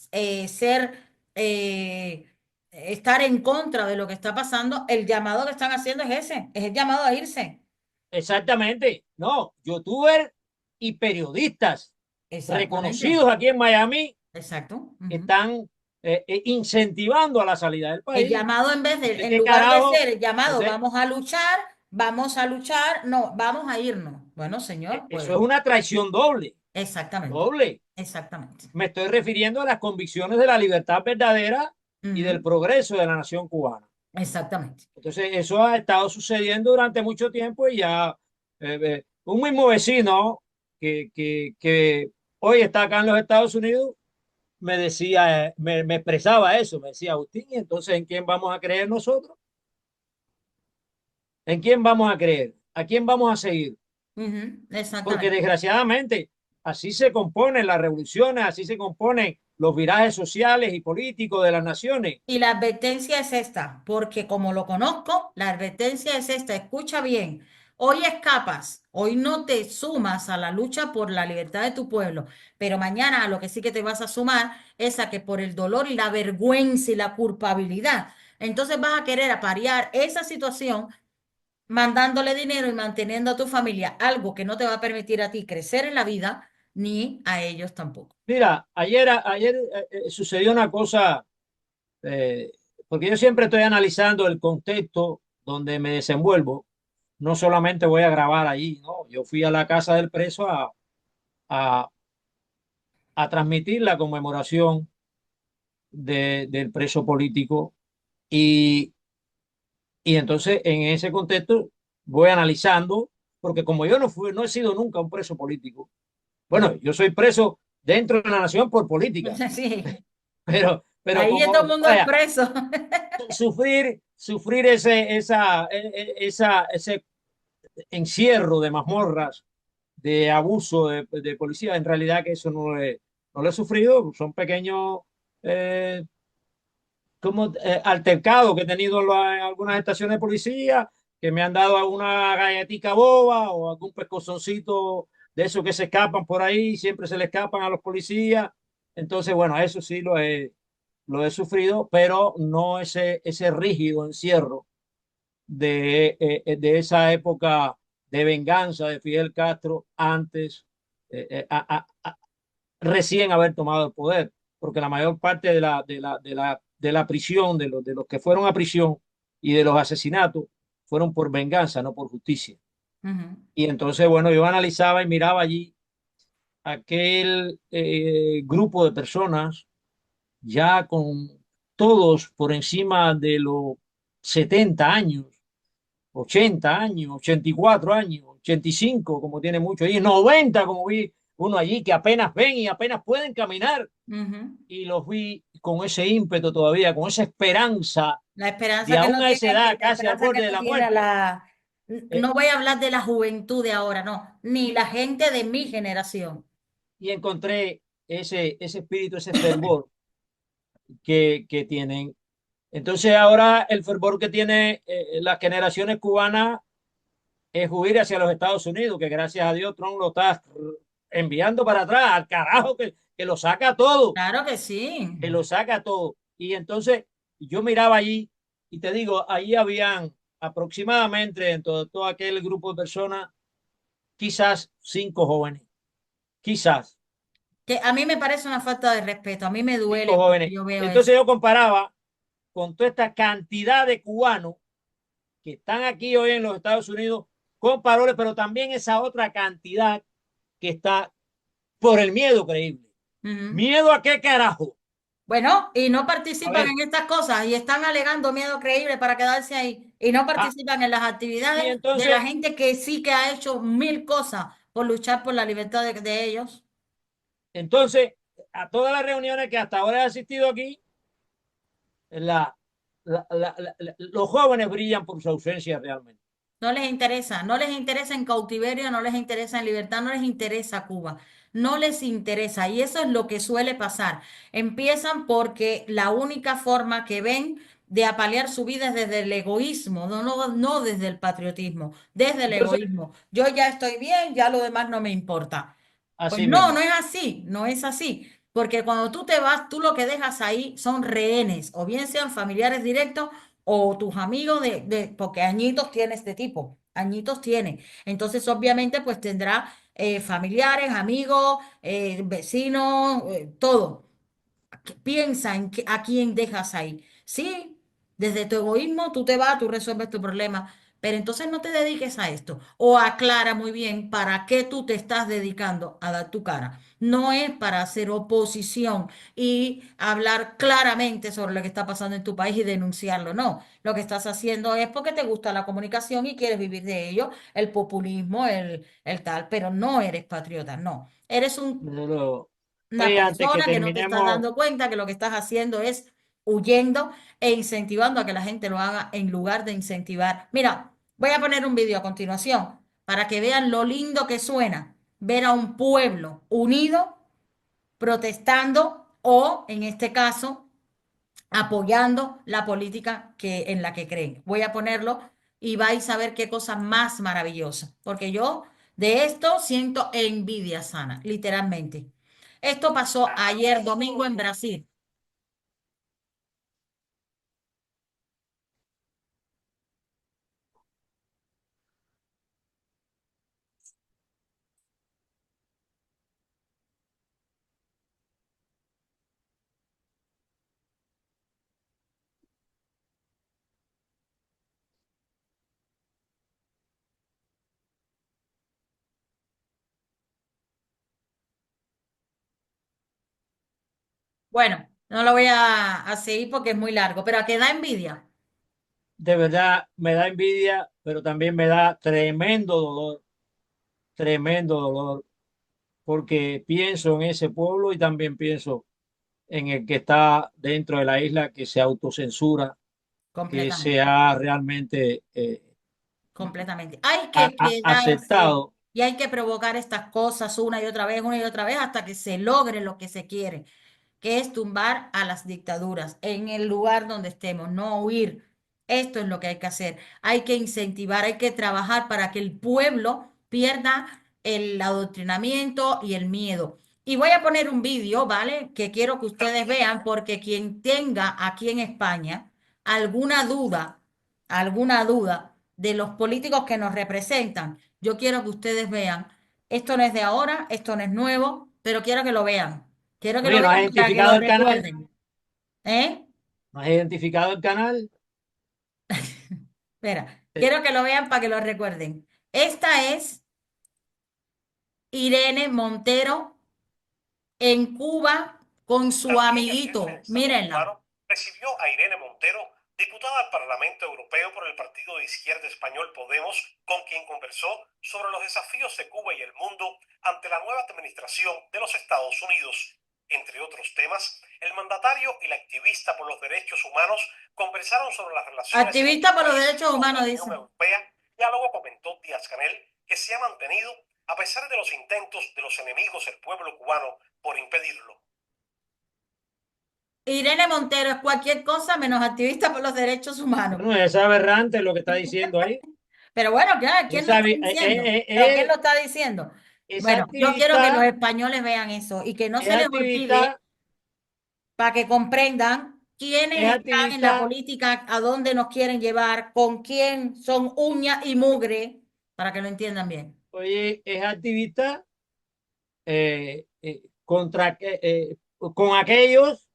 estar en contra de lo que está pasando, el llamado que están haciendo es ese, es el llamado a irse. exactamente, no, youtubers y periodistas Exactamente, reconocidos aquí en Miami exacto. Ujú. están incentivando a la salida del El país. llamado ¿De en qué lugar de carajo? ser el llamado, Entonces, vamos a luchar, no, vamos a irnos. Bueno, señor, eso pues es una traición doble, exactamente, doble. exactamente. Me estoy refiriendo a las convicciones de la libertad verdadera y del Ujú, progreso de la nación cubana. exactamente. Entonces, eso ha estado sucediendo durante mucho tiempo y ya un mismo vecino que hoy está acá en los Estados Unidos me decía, me expresaba eso, me decía, Agustín, ¿y entonces en quién vamos a creer nosotros? ¿En quién vamos a creer? ¿A quién vamos a seguir? Ujú, Porque exactamente. desgraciadamente así se componen las revoluciones, así se componen los virajes sociales y políticos de las naciones. Y la advertencia es esta, porque como lo conozco, la advertencia es esta, escucha bien, hoy escapas, hoy no te sumas a la lucha por la libertad de tu pueblo, pero mañana a lo que sí que te vas a sumar es a que por el dolor y la vergüenza y la culpabilidad, entonces vas a querer aparear esa situación mandándole dinero y manteniendo a tu familia, algo que no te va a permitir a ti crecer en la vida, ni a ellos tampoco. Mira, ayer sucedió una cosa, eh, porque yo siempre estoy analizando el contexto donde me desenvuelvo. No solamente voy a grabar allí, ¿no? Yo fui a la casa del preso a, a transmitir la conmemoración del preso político y, y entonces en ese contexto voy analizando, porque como yo no he sido nunca un preso político, bueno, yo soy preso dentro de la nación por política, Sí, pero ahí todo como, el mundo es vaya, preso. sufrir ese encierro de mazmorras, de abuso de policía, en realidad que eso no lo he sufrido, son pequeños altercados que he tenido en algunas estaciones de policía, que me han dado alguna galletica boba o algún pescozoncito de esos que se escapan por ahí, siempre se le escapan a los policías. Entonces, bueno, eso sí lo he sufrido, pero no ese rígido encierro de esa época de venganza de Fidel Castro antes, recién haber tomado el poder, porque la mayor parte de la prisión, de los que fueron a prisión y de los asesinatos, fueron por venganza, no por justicia. Ujú. Y entonces, bueno, yo analizaba y miraba allí aquel grupo de personas ya con todos por encima de los 70 años, 80 años, 84 años, 85 como tiene mucho allí, 90 como vi uno allí que apenas ven y apenas pueden caminar. Ujú. Y los vi con ese ímpetu todavía, con esa esperanza La de esperanza que aún no a esa tiene, edad, la casi al esperanza que borde de no la tiene muerte. no Eh, voy a hablar de la juventud de ahora, no, ni la gente de mi generación. y encontré ese espíritu, ese fervor que tienen. Entonces ahora el fervor que tiene las generaciones cubanas es huir hacia los Estados Unidos, que gracias a Dios Trump lo está enviando para atrás, al carajo, que lo saca todo, Claro que sí. que lo saca todo. Y entonces yo miraba allí y te digo, allí habían aproximadamente en todo aquel grupo de personas, quizás 5 jóvenes, quizás Que a mí me parece una falta de respeto, a mí me cinco duele cuando jóvenes. yo veo eso. Entonces yo comparaba con toda esta cantidad de cubanos que están aquí hoy en los Estados Unidos con paroles, pero también esa otra cantidad que está por el miedo creíble. Ujú. ¿Miedo a qué carajo? Bueno, y no A participan ver, en estas cosas y están alegando miedo creíble para quedarse ahí y no ah, participan en las y actividades de la entonces, gente que sí que ha hecho mil cosas por luchar por la libertad de ellos. entonces, a todas las reuniones que hasta ahora he asistido aquí, la, los jóvenes brillan por su ausencia realmente. No les interesa, no les interesa en cautiverio, no les interesa en libertad, no les interesa Cuba, no les interesa. Y eso es lo que suele pasar. Empiezan porque la única forma que ven de apalear su vida es desde el egoísmo, no desde el patriotismo, desde el Entonces, egoísmo. Yo ya estoy bien, ya lo demás no me importa. Pues así no, mismo, no es así, no es así. Porque cuando tú te vas, tú lo que dejas ahí son rehenes, o bien sean familiares directos o tus amigos porque añitos tiene este tipo, añitos tiene. Entonces, obviamente, pues tendrá familiares, amigos, vecinos, todo. Piensa en a quién dejas ahí. Sí, desde tu egoísmo tú te vas, tú resuelves tu problema, pero entonces no te dediques a esto. O aclara muy bien para qué tú te estás dedicando a dar tu cara. No es para hacer oposición y hablar claramente sobre lo que está pasando en tu país y denunciarlo. No, lo que estás haciendo es porque te gusta la comunicación y quieres vivir de ello, el populismo, el tal, pero no eres patriota, no. Eres pero, una oye, antes que persona que no te estás terminemos, dando cuenta que lo que estás haciendo es huyendo e incentivando a que la gente lo haga en lugar de incentivar. Mira, voy a poner un vídeo a continuación para que vean lo lindo que suena ver a un pueblo unido protestando o, en este caso, apoyando la política en la que creen. Voy a ponerlo y vais a ver qué cosa más maravillosa, porque yo de esto siento envidia sana, literalmente. Esto pasó ayer domingo en Brasil. Bueno, no lo voy a seguir porque es muy largo, pero a que da envidia. de verdad me da envidia, pero también me da tremendo dolor, porque pienso en ese pueblo y también pienso en el que está dentro de la isla, que se autocensura, que se Completamente, ha realmente completamente. Hay que quedarse aceptado. y hay que provocar estas cosas una y otra vez, hasta que se logre lo que se quiere, que es tumbar a las dictaduras en el lugar donde estemos, no huir. Esto es lo que hay que hacer. Hay que incentivar, hay que trabajar para que el pueblo pierda el adoctrinamiento y el miedo. Y voy a poner un vídeo, ¿vale? Que quiero que ustedes vean, porque quien tenga aquí en España alguna duda de los políticos que nos representan, yo quiero que ustedes vean. Esto no es de ahora, esto no es nuevo, pero quiero que lo vean. Quiero que lo Oye, ¿no has vean para que lo identificado el canal? recuerden. ¿Eh? ¿No has identificado el canal? Espera, quiero que lo vean para que lo recuerden. Esta es Irene Montero en Cuba con su amiguito. Mírenla. Recibió a Irene Montero, diputada al Parlamento Europeo por el partido de izquierda español Podemos, con quien conversó sobre los desafíos de Cuba y el mundo ante la nueva administración de los Estados Unidos. Entre otros temas, el mandatario y la activista por los derechos humanos conversaron sobre las relaciones Activista por los entre derechos Cuba y humanos, la dice. Unión Europea, y luego comentó Díaz-Canel que se ha mantenido a pesar de los intentos de los enemigos del pueblo cubano por impedirlo. Irene Montero es cualquier cosa menos activista por los derechos humanos. Bueno, es aberrante lo que está diciendo ahí. Pero bueno, claro, ¿quién lo está diciendo? ¿Pero quién lo está diciendo? Bueno, yo quiero que los españoles vean eso y que no se les olvide para que comprendan quiénes están en la política, a dónde nos quieren llevar, con quién son uña y mugre, para que lo entiendan bien. Oye, es activista con aquellos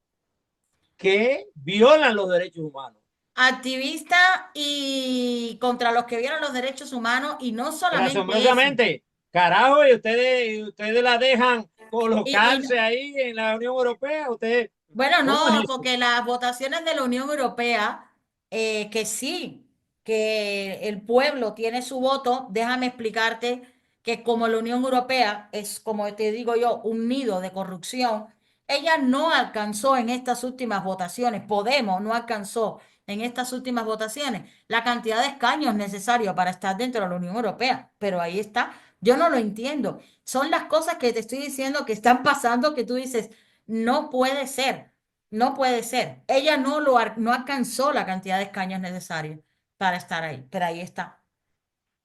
que violan los derechos humanos. Activista y contra los que violan los derechos humanos, y no Pero solamente asombrosamente, carajo, y ustedes la dejan colocarse ahí en la Unión Europea. Ustedes, bueno, ¿cómo no, es eso? porque las votaciones de la Unión Europea, que sí, que el pueblo tiene su voto, déjame explicarte que como la Unión Europea es, como te digo yo, un nido de corrupción, ella no alcanzó en estas últimas votaciones, Podemos no alcanzó en estas últimas votaciones la cantidad de escaños necesarios para estar dentro de la Unión Europea, pero ahí está. Yo no lo entiendo. Son las cosas que te estoy diciendo que están pasando que tú dices, no puede ser, no puede ser. Ella no alcanzó la cantidad de escaños necesarios para estar ahí, pero ahí está.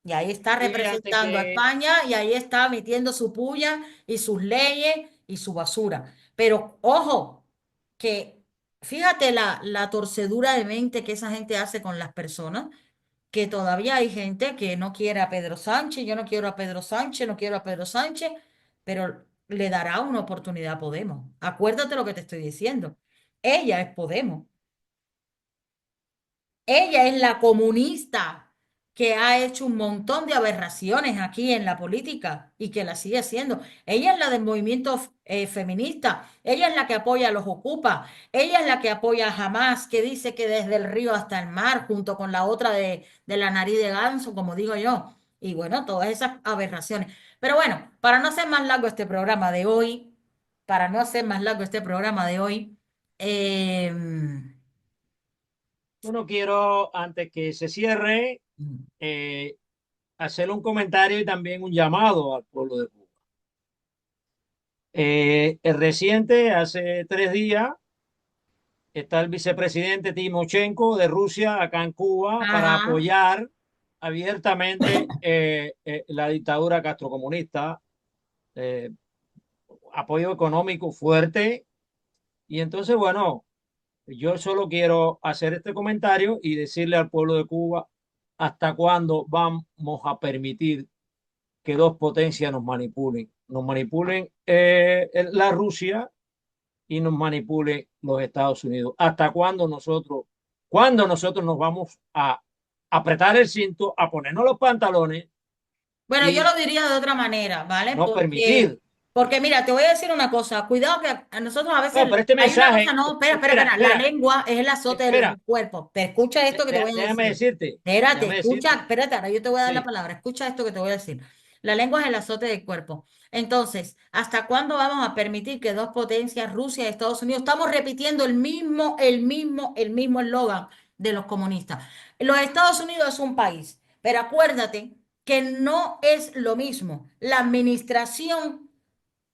Y ahí está Fíjate representando a que España y ahí está metiendo su puya y sus leyes y su basura. Pero ojo, que fíjate la torcedura de mente que esa gente hace con las personas, que todavía hay gente que no quiere a Pedro Sánchez, yo no quiero a Pedro Sánchez, no quiero a Pedro Sánchez, pero le dará una oportunidad a Podemos. Acuérdate lo que te estoy diciendo. Ella es Podemos. Ella es la comunista que ha hecho un montón de aberraciones aquí en la política y que la sigue haciendo. Ella es la del movimiento feminista. Ella es la que apoya a los Ocupa. Ella es la que apoya a Hamas, que dice que desde el río hasta el mar, junto con la otra de la nariz de ganso, como digo yo. Y bueno, todas esas aberraciones. Pero bueno, para no hacer más largo este programa de hoy, para no hacer más largo este programa de hoy, no quiero, antes que se cierre, hacer un comentario y también un llamado al pueblo de Cuba. El reciente, hace 3 días, está el vicepresidente Timochenko de Rusia acá en Cuba para ajá. apoyar abiertamente la dictadura castrocomunista, apoyo económico fuerte. Y entonces, bueno, yo solo quiero hacer este comentario y decirle al pueblo de Cuba hasta cuándo vamos a permitir que dos potencias nos manipulen. Nos manipulen la Rusia y nos manipulen los Estados Unidos. ¿Hasta cuándo nosotros nos vamos a apretar el cinto, a ponernos los pantalones Bueno, yo y lo diría de otra manera, ¿vale? no permitir? Porque mira, te voy a decir una cosa, cuidado que a nosotros a veces No, pero este hay una cosa, mensaje, no, espera, la lengua es el azote espera, del cuerpo. Pero escucha esto que te voy a déjame decir. decirte, Espérate, déjame escucha, decirte, espérate, ahora yo te voy a dar la sí. palabra, escucha esto que te voy a decir. La lengua es el azote del cuerpo. Entonces, ¿hasta cuándo vamos a permitir que dos potencias, Rusia y Estados Unidos, estamos repitiendo el mismo eslogan de los comunistas? Los Estados Unidos es un país, pero acuérdate que no es lo mismo la administración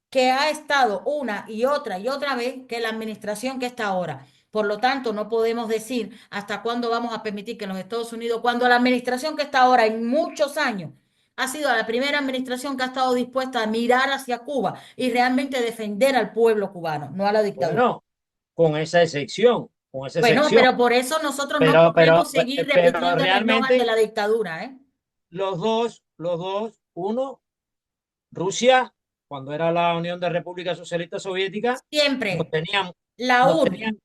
que ha estado una y otra vez que la administración que está ahora. Por lo tanto, no podemos decir hasta cuándo vamos a permitir que en los Estados Unidos, cuando la administración que está ahora en muchos años ha sido la primera administración que ha estado dispuesta a mirar hacia Cuba y realmente defender al pueblo cubano, no a la dictadura. Bueno, con esa excepción, con esa Bueno, excepción. pero por eso nosotros no Pero, podemos seguir pero repitiendo el eslogan de realmente la dictadura, ¿eh? los dos, uno, Rusia, cuando era la Unión de Repúblicas Socialistas Soviéticas, no Siempre tenían, la no URSS tenían,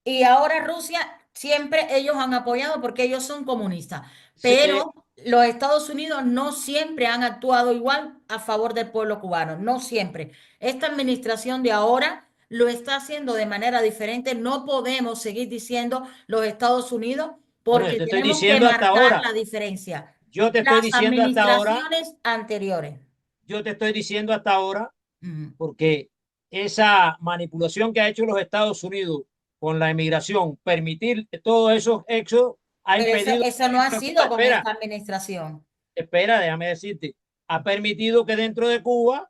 y ahora Rusia, siempre ellos han apoyado porque ellos son comunistas. sí, Pero los Estados Unidos no siempre han actuado igual a favor del pueblo cubano, no siempre. Esta administración de ahora lo está haciendo de manera diferente. No podemos seguir diciendo los Estados Unidos bueno, yo porque te estoy tenemos que diciendo hasta marcar ahora, la diferencia. yo te estoy Las diciendo hasta ahora, administraciones anteriores. yo te estoy diciendo hasta ahora, Ujú. porque esa manipulación que ha hecho los Estados Unidos con la emigración, permitir todos esos éxodos, ha Pero impedido, eso no ha sido con espera, esta administración. espera, déjame decirte, ha permitido que dentro de Cuba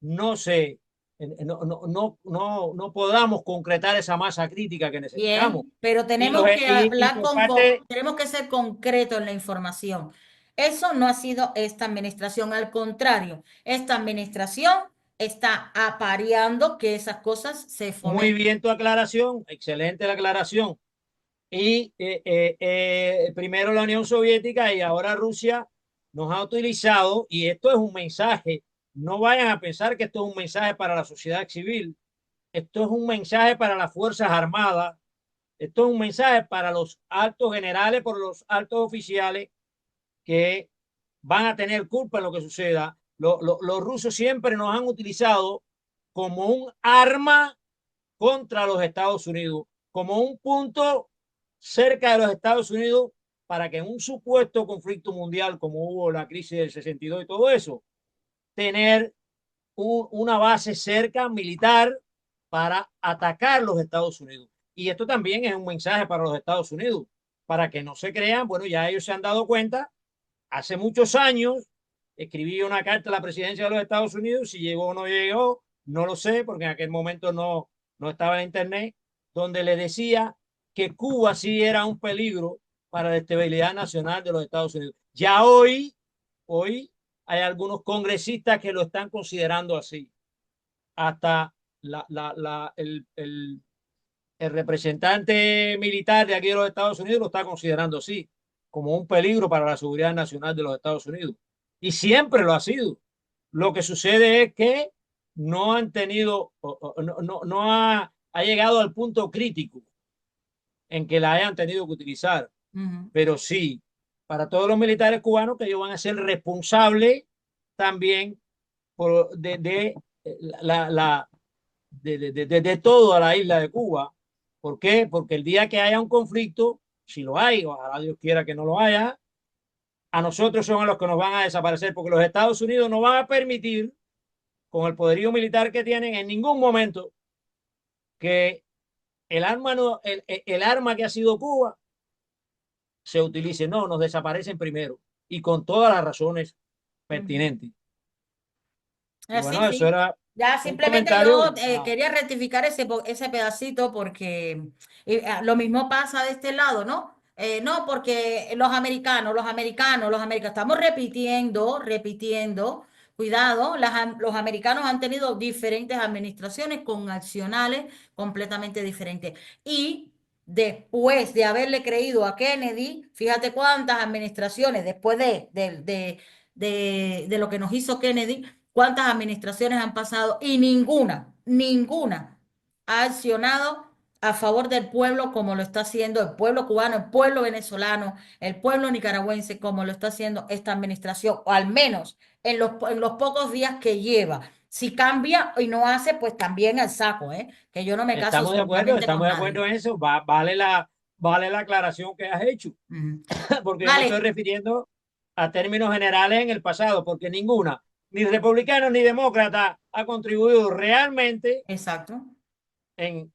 no se, no podamos concretar esa masa crítica que necesitamos. Bien, pero Y, los, tenemos que y hablar por parte, tenemos que ser concretos en la información. Eso no ha sido esta administración, al contrario, esta administración está apareando que esas cosas se muy fomenten. bien tu aclaración, excelente la aclaración. Y primero la Unión Soviética y ahora Rusia nos ha utilizado, y esto es un mensaje, no vayan a pensar que esto es un mensaje para la sociedad civil, esto es un mensaje para las Fuerzas Armadas, esto es un mensaje para los altos generales, por los altos oficiales que van a tener culpa en lo que suceda. Los rusos siempre nos han utilizado como un arma contra los Estados Unidos, como un punto cerca de los Estados Unidos para que en un supuesto conflicto mundial como hubo la crisis del 62 y todo eso, tener una base cerca militar para atacar los Estados Unidos. Y esto también es un mensaje para los Estados Unidos, para que no se crean, bueno, ya ellos se han dado cuenta, hace muchos años escribí una carta a la presidencia de los Estados Unidos, si llegó o no llegó, no lo sé, porque en aquel momento no estaba en internet, donde le decía que Cuba sí era un peligro para la estabilidad nacional de los Estados Unidos. Ya hoy hay algunos congresistas que lo están considerando así. Hasta el representante militar de aquí de los Estados Unidos lo está considerando así, como un peligro para la seguridad nacional de los Estados Unidos. Y siempre lo ha sido. Lo que sucede es que no han tenido, no ha llegado al punto crítico en que la hayan tenido que utilizar. Pero sí, para todos los militares cubanos, que ellos van a ser responsables también de toda la isla de Cuba. ¿Por qué? Porque el día que haya un conflicto, si lo hay, ojalá Dios quiera que no lo haya, a nosotros son a los que nos van a desaparecer, porque los Estados Unidos no van a permitir, con el poderío militar que tienen, en ningún momento que el arma que ha sido Cuba se utilice. No, nos desaparecen primero y con todas las razones pertinentes. Y Así, bueno, eso era ya un simplemente comentario. yo quería rectificar ese pedacito porque lo mismo pasa de este lado, ¿no? No, porque los americanos, estamos repitiendo, cuidado, los americanos han tenido diferentes administraciones con accionales completamente diferentes. Y después de haberle creído a Kennedy, fíjate cuántas administraciones, después de lo que nos hizo Kennedy, cuántas administraciones han pasado y ninguna ha accionado a favor del pueblo como lo está haciendo el pueblo cubano, el pueblo venezolano, el pueblo nicaragüense, como lo está haciendo esta administración, o al menos en los pocos días que lleva. Si cambia y no hace, pues también al saco, ¿eh? Que yo no me caso Estamos de acuerdo en eso. Vale la aclaración que has hecho, porque yo me estoy refiriendo a términos generales en el pasado, porque ninguna, ni republicano ni demócrata, ha contribuido realmente exacto en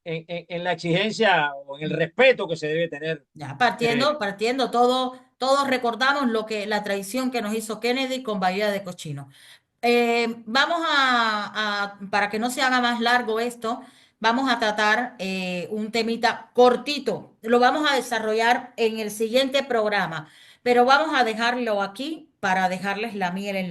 la exigencia o en el respeto que se debe tener. Ya, partiendo, todos recordamos la traición que nos hizo Kennedy con Bahía de Cochino. Vamos para que no se haga más largo esto, vamos a tratar un temita cortito. Lo vamos a desarrollar en el siguiente programa, pero vamos a dejarlo aquí para dejarles la miel en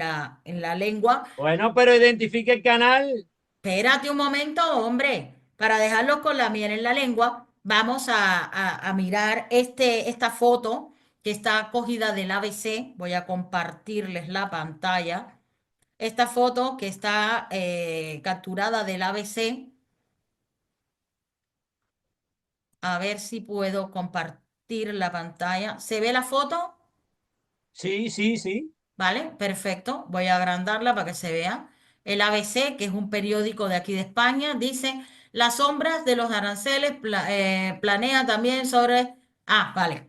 la lengua. Bueno, pero identifique el canal. Espérate un momento, hombre. Para dejarlo con la miel en la lengua, vamos a mirar esta foto que está cogida del ABC. Voy a compartirles la pantalla. Esta foto que está capturada del ABC. A ver si puedo compartir la pantalla. ¿Se ve la foto? Sí, sí, sí. ¿Vale? Perfecto. Voy a agrandarla para que se vea. El ABC, que es un periódico de aquí de España, dice, las sombras de los aranceles planea también sobre... Ah, vale.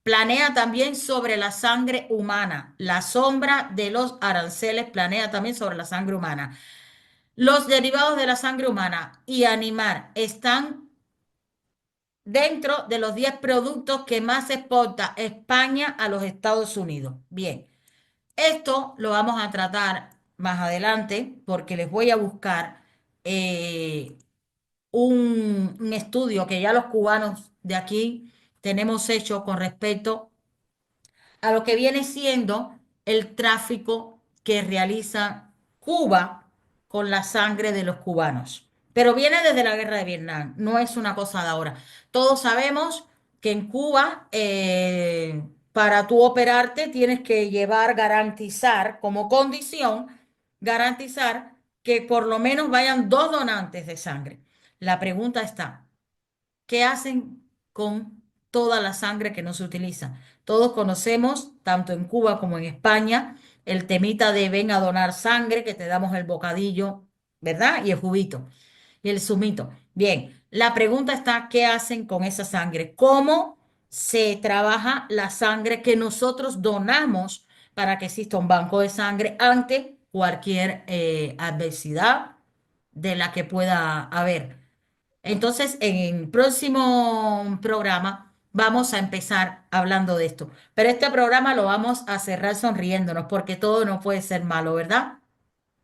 Planea también sobre la sangre humana. La sombra de los aranceles planea también sobre la sangre humana. Los derivados de la sangre humana y animal están dentro de los 10 productos que más exporta España a los Estados Unidos. Bien. Esto lo vamos a tratar más adelante porque les voy a buscar un estudio que ya los cubanos de aquí tenemos hecho con respecto a lo que viene siendo el tráfico que realiza Cuba con la sangre de los cubanos. Pero viene desde la guerra de Vietnam, no es una cosa de ahora. Todos sabemos que en Cuba, para tú operarte, tienes que llevar, garantizar como condición, garantizar que por lo menos vayan 2 donantes de sangre. La pregunta está, ¿qué hacen con toda la sangre que no se utiliza? Todos conocemos, tanto en Cuba como en España, el temita de ven a donar sangre, que te damos el bocadillo, ¿verdad? Y el juguito y el zumito. Bien, la pregunta está, ¿qué hacen con esa sangre? ¿Cómo se trabaja la sangre que nosotros donamos para que exista un banco de sangre ante cualquier adversidad de la que pueda haber? Entonces, en el próximo programa vamos a empezar hablando de esto. Pero este programa lo vamos a cerrar sonriéndonos porque todo no puede ser malo, ¿verdad?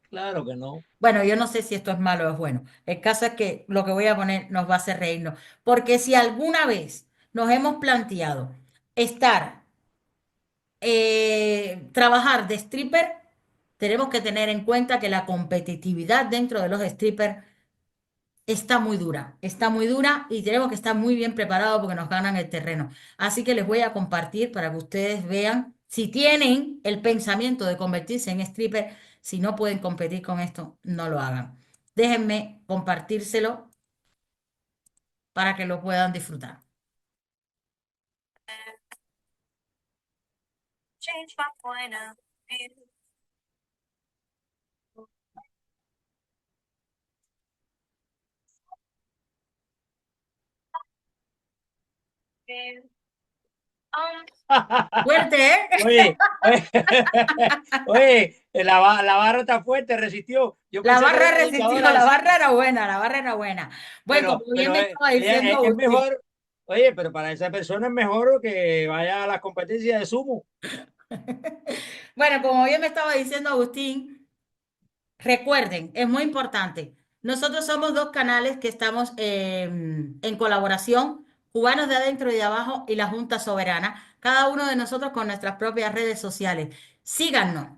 Claro que no. Bueno, yo no sé si esto es malo o es bueno. El caso es que lo que voy a poner nos va a hacer reírnos. Porque si alguna vez nos hemos planteado estar, trabajar de stripper, tenemos que tener en cuenta que la competitividad dentro de los strippers está muy dura y tenemos que estar muy bien preparados porque nos ganan el terreno. Así que les voy a compartir para que ustedes vean si tienen el pensamiento de convertirse en stripper, si no pueden competir con esto, no lo hagan. Déjenme compartírselo para que lo puedan disfrutar. Fuerte, ¿eh? Oye, oye, la barra está fuerte, resistió. Yo La pensé que barra era una resistió, luchadora la así, barra era buena, la barra era buena. Bueno, como bien me pero estaba ella diciendo es Agustín. mejor. Oye, pero para esa persona es mejor que vaya a las competencias de sumo. Bueno, como bien me estaba diciendo Agustín, recuerden, es muy importante. Nosotros somos 2 canales que estamos en colaboración, Cubanos de Adentro y de Abajo y la Junta Soberana, cada uno de nosotros con nuestras propias redes sociales. Síganos,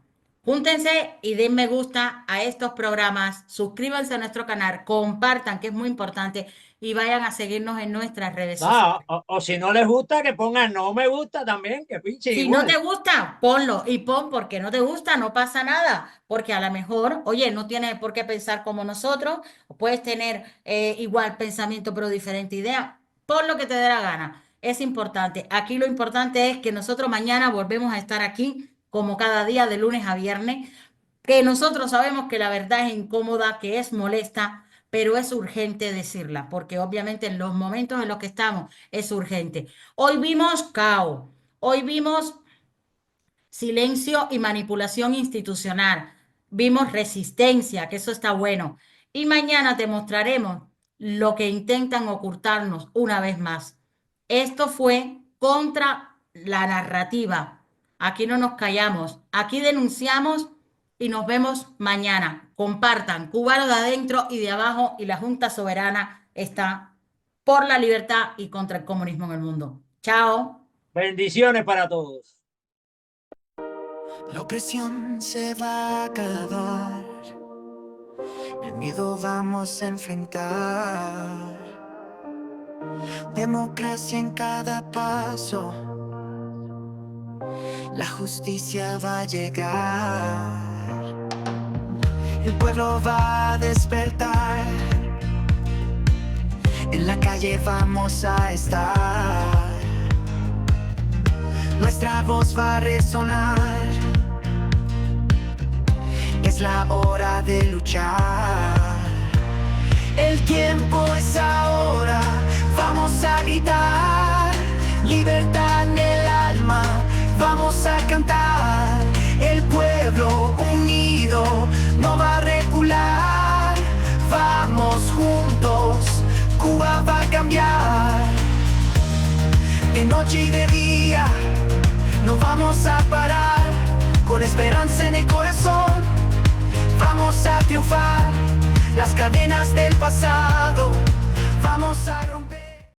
júntense y den me gusta a estos programas, suscríbanse a nuestro canal, compartan, que es muy importante, y vayan a seguirnos en nuestras redes sociales. No, o si no les gusta, que pongan no me gusta también, que pinche Si no igual. te gusta, ponlo y pon porque no te gusta, no pasa nada, porque a lo mejor, oye, no tienes por qué pensar como nosotros, o puedes tener igual pensamiento pero diferente idea, pon lo que te dé la gana, es importante. Aquí lo importante es que nosotros mañana volvemos a estar aquí como cada día de lunes a viernes, que nosotros sabemos que la verdad es incómoda, que es molesta, pero es urgente decirla, porque obviamente en los momentos en los que estamos es urgente. Hoy vimos caos. Hoy vimos silencio y manipulación institucional. Vimos resistencia, que eso está bueno. Y mañana te mostraremos lo que intentan ocultarnos una vez más. Esto fue contra la narrativa. Aquí no nos callamos. Aquí denunciamos y nos vemos mañana. compartan, cubanos de adentro y de abajo, y la Junta Soberana está por la libertad y contra el comunismo en el mundo. Chao. Bendiciones para todos. La opresión se va a acabar, el miedo vamos a enfrentar. Democracia en cada paso, la justicia va a llegar. El pueblo va a despertar, en la calle vamos a estar. Nuestra voz va a resonar, es la hora de luchar. El tiempo es ahora, vamos a gritar. Libertad en el alma, vamos a cantar. El pueblo unido no va a recular. Vamos juntos, Cuba va a cambiar. De noche y de día, no vamos a parar. Con esperanza en el corazón, vamos a triunfar. Las cadenas del pasado, vamos a